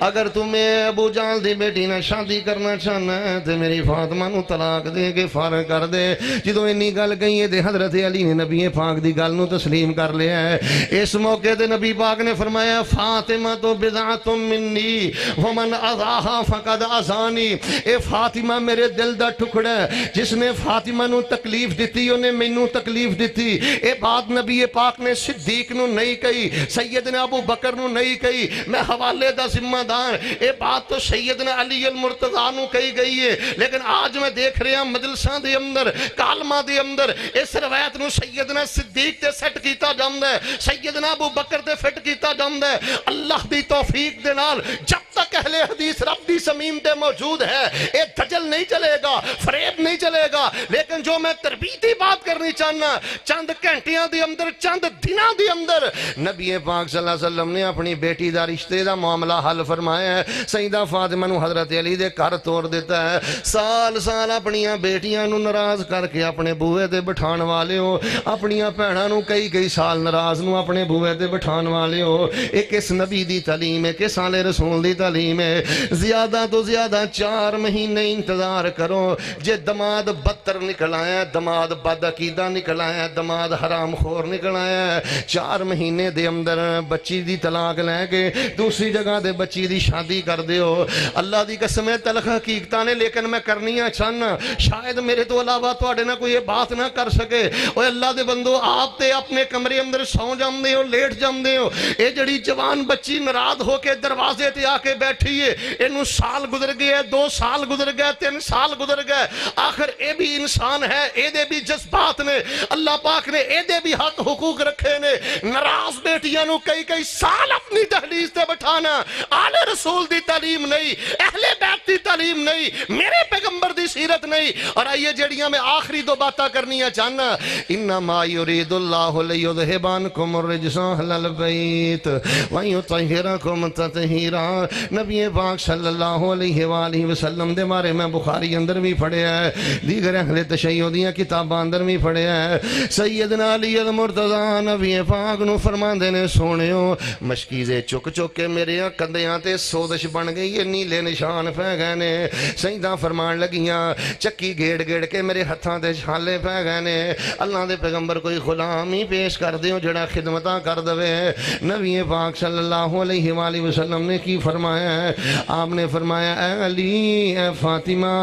Speaker 3: اگر تمہیں ابو جہل دی بیٹی نہ شادی کرنا چاہنا ہے تے میری فاطمہ نو طلاق دے کے فارغ کر دے۔ جدوں انی گل کہی ہے تے حضرت علی نے نبی پاک دی گل نو تسلیم کر لیا ہے۔ اس موقع تے نبی پاک نے فرمایا فاطمہ تو بضعۃ منی ومن اذاها فقد اذانی، اے فاطمہ میرے دل دا ٹکڑا ہے، جس نے فاطمہ نو تکلیف دیتی انہیں مینوں تکلیف دیتی۔ اے بات نبی پاک نے صدیق نو نہیں کہی، سیدنا ابو بکر نو نہیں کہی، میں حوالے دا ذمہ دار، اے بات تو سیدنا علی المرتضیٰ نو کہی گئی ہے، لیکن آج میں دیکھ رہا مجلساں دے اندر کالمہ دے اندر اس روایت نو سیدنا صدیق تے سیٹ کیتا جاندا ہے، سیدنا ابو بکر تے فٹ کیتا جاندا ہے۔ اللہ دی توفیق دے نال جب تک اہل حدیث رب دی زمین تے موجود ہے اے دجل نہیں چلے گا، فریب نہیں چلے گا۔ لیکن جو میں تربیتی بات کرنی چاہنا، چند گھنٹیاں دے اندر چند دنوں دے اندر نبی پاک صلی اللہ علیہ وسلم نے اپنی بیٹی دا رشتے دا معاملہ حل فرمایا ہے، سیدہ فاطمہ نو حضرت علی دے گھر توڑ دیتا ہے۔ سال سال اپنیاں بیٹیاں نو ناراض کر کے اپنے بوئے تے بٹھان والے ہو، اپنیاں بھیناں نو کئی سال ناراض نو اپنے بوئے تے بٹھان والے ہو۔ ایک اس نبی دی تعلیم ہے، کس آل رسول دی تعلیم ہے، زیادہ تو زیادہ 4 مہینے انتظار کرو۔ جے دماد بدتر نکل آیا، دماد بد عقیدہ نکل آیا، دماد حرام خور نکل آیا، 4 مہینے دے اندر بچی دی طلاق لے کے دوسری جگہ دے بچی دی شادی کر دیو۔ اللہ دی قسم ہے تلخ حقیقتاں نے، لیکن میں کرنی چاہنا، شاید میرے تو علاوہ تواڈے نہ کوئی یہ بات نہ کر سکے۔ اوے اللہ دے بندو، آپ تے اپنے کمرے اندر سو جاندے ہو، لیٹ جاندے ہو، اے جڑی جوان بچی ناراض ہو کے دروازے تے آ کے بیٹھی ہے، اینو سال گزر گئے، 2 سال گزر گئے، 3 سال گزر گئے، آخر اے بھی انسان ہے، اے دے بھی جذبات نے، اللہ پاک نے اے دے بھی حق حقوق رکھے نے۔ ناراض بیٹیاں نو کئی سال اپنی دہلیز تے بٹھانا آل رسول دی تعلیم نہیں، اہل بیت دی تعلیم نہیں, میرے پیغمبر دی سیرت نہیں. اور آئیے جڑیاں میں آخری دو باتاں کرنیاں چاہنا. انما یرید اللہ لیذھب عنکم الرجس اہل البیت ویطہرکم تطہیرا. نبی پاک صلی اللہ علیہ وآلہ وسلم دے بارے میں بخاری اندر بھی پڑھیا ہے, دیگر اہل تشیع دیاں کتاباں اندر بھی پڑھیا ہے. سیدنا علی المرتضیٰ نبی پاک نو فرماندے نے سونیو مشکیزے چک چک کے میرے کندیاں تے سودش بن گئی, نیلے نشان پہ گئے نے. سیدہ فرمان لگیاں چکی گیڑ گیڑ کے میرے ہتھاں تے چھالے پہ گئے نے. اللہ دے پیغمبر کوئی غلام ہی پیش کر دیو جڑا خدمتاں کر دوے. نبی پاک صلی اللہ علیہ وآلہ وسلم نے کی فرمایا ہے؟ آپ نے فرمایا اے علی اے فاطمہ,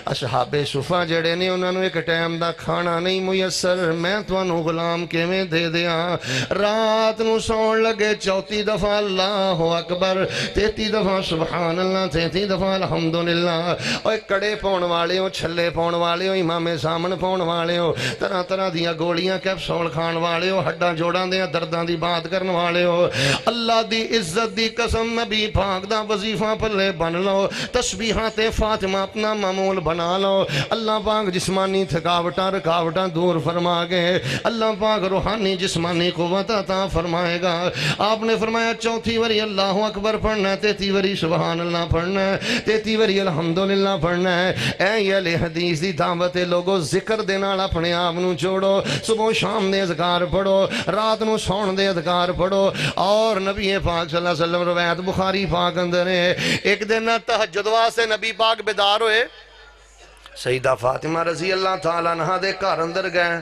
Speaker 3: اصحاب صفا جڑے نے انہوں نے ایک ٹائم دا کھانا نہیں میسر, میں تانوں غلام کیویں دے دیاں. رات نو سون لگے 34 دفعہ اللہ اکبر, 33 دفعہ سبحان اللہ, 33 دفعہ الحمدللہ. اور کڑے پاؤن والے ہو, چھلے پاؤن والے ہو, امام سامن پاؤن والے ہو, طرح طرح دیا گولیاں کیپسول کھان والے ہو, ہڈاں جوڑاں دیا درداں دی بات کرن والے ہو, اللہ دی عزت دی قسم نبی پاک دا وظیفہ پلے بن لو, تسبیحات فاطمہ اپنا معمول بنا لو. اللہ پاک جسمانی تھکاوٹاں رکاوٹاں دور فرما گے, اللہ پاک روحانی جسمانی قوت عطا فرمائے گا. آپ نے فرمایا 34 وری اللہ اکبر پڑھنا ہے, 33 وری سبحان اللہ پڑھنا ہے, 33 وری الحمدللہ پڑھنا ہے. اے اہل حدیث دی دعوت لوگو ذکر دے نال اپنے آپ نو جوڑو, صبح شام دے اذکار پڑھو, رات نو سون دے اذکار پڑھو. اور نبی پاک صلی اللہ علیہ وسلم روایت بخاری پاک اندر ہے, ایک دن تہجد واسطے نبی پاک بیدار ہوئے, سیدہ فاطمہ رضی اللہ تعالیٰ عنہ دے گھر اندر گئے.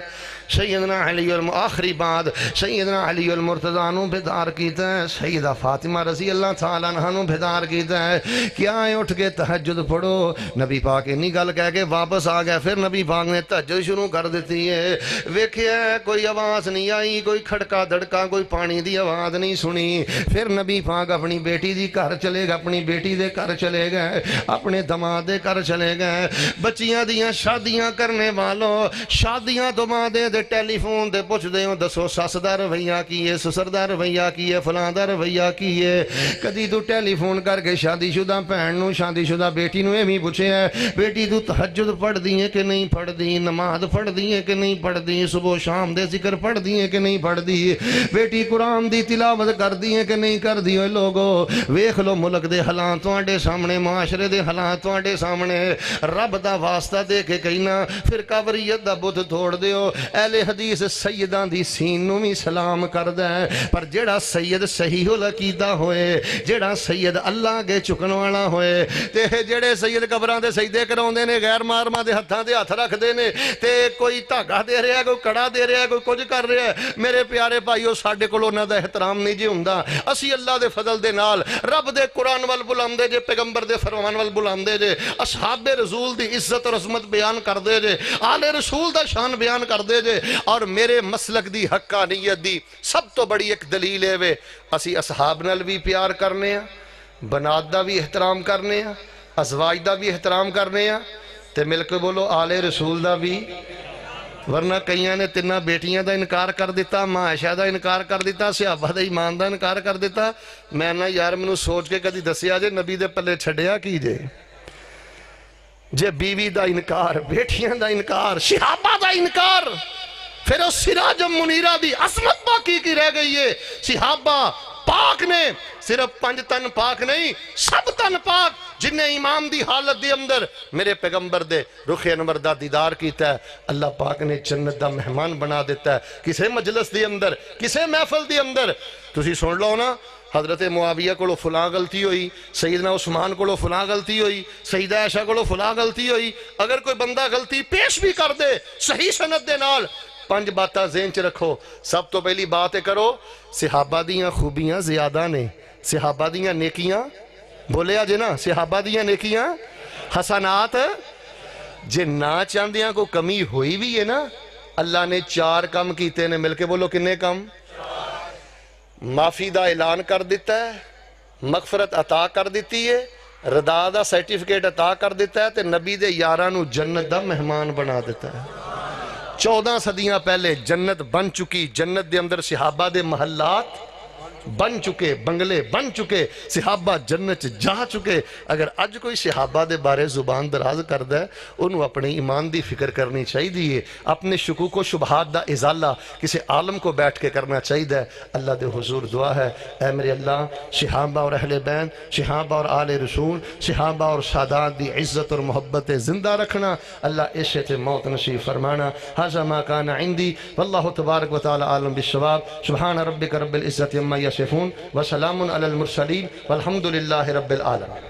Speaker 3: سیدنا علی آخری بعد سیدنا علی المرتضیٰ نو بیدار کیتا ہے, سیدہ فاطمہ رضی اللہ تعالیٰ عنہ نو بیدار کیتا ہے کہ آئے اٹھ کے تہجد پڑھو. نبی پاک انی گل کہہ کے واپس آ گیا. پھر نبی پاک نے تہجد شروع کر دیتی ہے. ویکھیا کوئی آواز نہیں آئی, کوئی کھڑکا دھڑکا, کوئی پانی دی آواز نہیں سنی. پھر نبی پاک اپنی بیٹی دی گھر چلے گئے, اپنی بیٹی دے گھر چلے گئے, اپنے دماد دے گھر چلے گئے. بچیاں دیاں شادیاں کرنے والوں, شادیاں تو بعد ٹیلی فون دے پوچھ دے ہوں دسو سس دا رویہ کی ہے, سسر دا رویہ کی ہے, فلان دا رویہ کی ہے. کدی تو ٹیلی فون کر کے شادی شدہ بہن نو, شادی شدہ بیٹی نو ایویں پوچھے ہے بیٹی تو تہجد پڑھ دی ہے کہ نہیں پڑھ دی, نماز پڑھ دی ہے کہ نہیں پڑھ دی, صبح شام دے ذکر پڑھ دی ہے کہ نہیں پڑھ دی, بیٹی قرآن دی تلاوت کر دی ہے کہ نہیں کر دی. لوگو ویکھ لو ملک دے حالات تواڈے سامنے, معاشرے دے حالات تواڈے سامنے. رب دا واسطہ دے کے کہنا فرقہ واریت دا بت توڑ دیو. اہل حدیث سیداں دی سین نو بھی سلام کردہ ہے, پر جڑا سید صحیح العقیدہ ہوئے, جڑا سید اللہ کے چکن والا ہوئے, تے جڑے سید قبران دے سجدے کراؤندے نے, غیر محرماں دے ہتھاں دے ہتھ رکھ دے نے, تے کوئی دھاگا دے رہا ہے, کوئی کڑا دے رہا ہے, کوئی کچھ کر رہا ہے. میرے پیارے بھائیو ساڈے کول انہاں دا احترام نہیں جی ہوندا. اسی اللہ دے فضل دے نال رب دے قرآن وال بلاندے جے, پیغمبر دے فرمان وال بلاندے جے, اصحاب رسول دی عزت اور عظمت بیان کر دے جے, آل رسول دا شان بیان کر دے جے. اور میرے مسلک دی حقانیت دی سب تو بڑی ایک دلیل ہے وے, اسی اصحاب نال بھی پیار کرنے ہیں, بنات دا بھی احترام کرنے ہیں, ازواج دا بھی احترام کرنے ہیں, تے مل کے بولو آل رسول دا بھی. ورنہ کئیاں نے تینہ بیٹیاں دا انکار کر دیتا, ماں عائشہ دا انکار کر دیتا, صحابہ دا ایمان دا انکار کر دیتا. میں نہ یار منو سوچ کے کدی دسیا جے نبی دے پلے چھڑیا کی جے, جے بیوی دا انکار, بیٹیاں دا انکار, صحابہ دا انکار, پھر اس سراج منیرہ دی عظمت باقی کی رہ گئی ہے. صحابہ پاک نے صرف 5 تن پاک نہیں, سب تن پاک, جن نے امام دی حالت دی اندر میرے پیغمبر دے رخ انور دا دیدار کیتا ہے. اللہ پاک نے جنت دا مہمان بنا دیتا ہے کسے مجلس دی اندر, کسے محفل دی اندر. تسی سن لو نا, حضرت معاویہ کو فلاں غلطی ہوئی, سیدنا عثمان کو فلاں غلطی ہوئی, سیدہ عائشہ کو فلاں غلطی ہوئی. اگر کوئی بندہ غلطی پیش بھی کر دے صحیح سند دے نال, 5 باتاں ذہن چ رکھو. سب تو پہلی بات کرو, صحابہ دیاں خوبیاں زیادہ نے, صحابہ دیاں نیکیاں, بولیا جے نا, صحابہ دیاں نیکیاں حسنات, جے نہ چاندیاں کو کمی ہوئی بھی ہے نا, اللہ نے 4 کم کیتے نے, مل کے بولو کنے کم. معافی دا اعلان کر دیتا ہے, مغفرت عطا کر دیتی ہے, رضا دا سرٹیفکیٹ عطا کر دیتا ہے, تے نبی دے یاراں نو جنت دا مہمان بنا دیتا ہے. 14 صدیاں پہلے جنت بن چکی, جنت دے اندر صحابہ دے محلات بن چکے، بنگلے بن چکے، صحابہ جنت جا چکے۔ اگر اج کوئی صحابہ دے بارے زبان دراز کردا ہے، انہوں اپنے ایمان دی فکر کرنی چاہیے، اپنے شکوک و شبہات دا ازالہ کسی عالم کو بیٹھ کے کرنا چاہیے۔ اللہ دے حضور دعا ہے، اے میرے اللہ صحابہ اور اہل بیت، صحابہ اور آل رسول، صحابہ اور سادات دی عزت اور محبت زندہ رکھنا، اللہ عشت موت نصیب فرمانا۔ ھذا ما کان عندی واللہ تبارک و تعالی عالم بالصواب۔ سبحان ربک رب العزت عما یصفون وسلام علی المرسلین والحمد للہ رب العالمین۔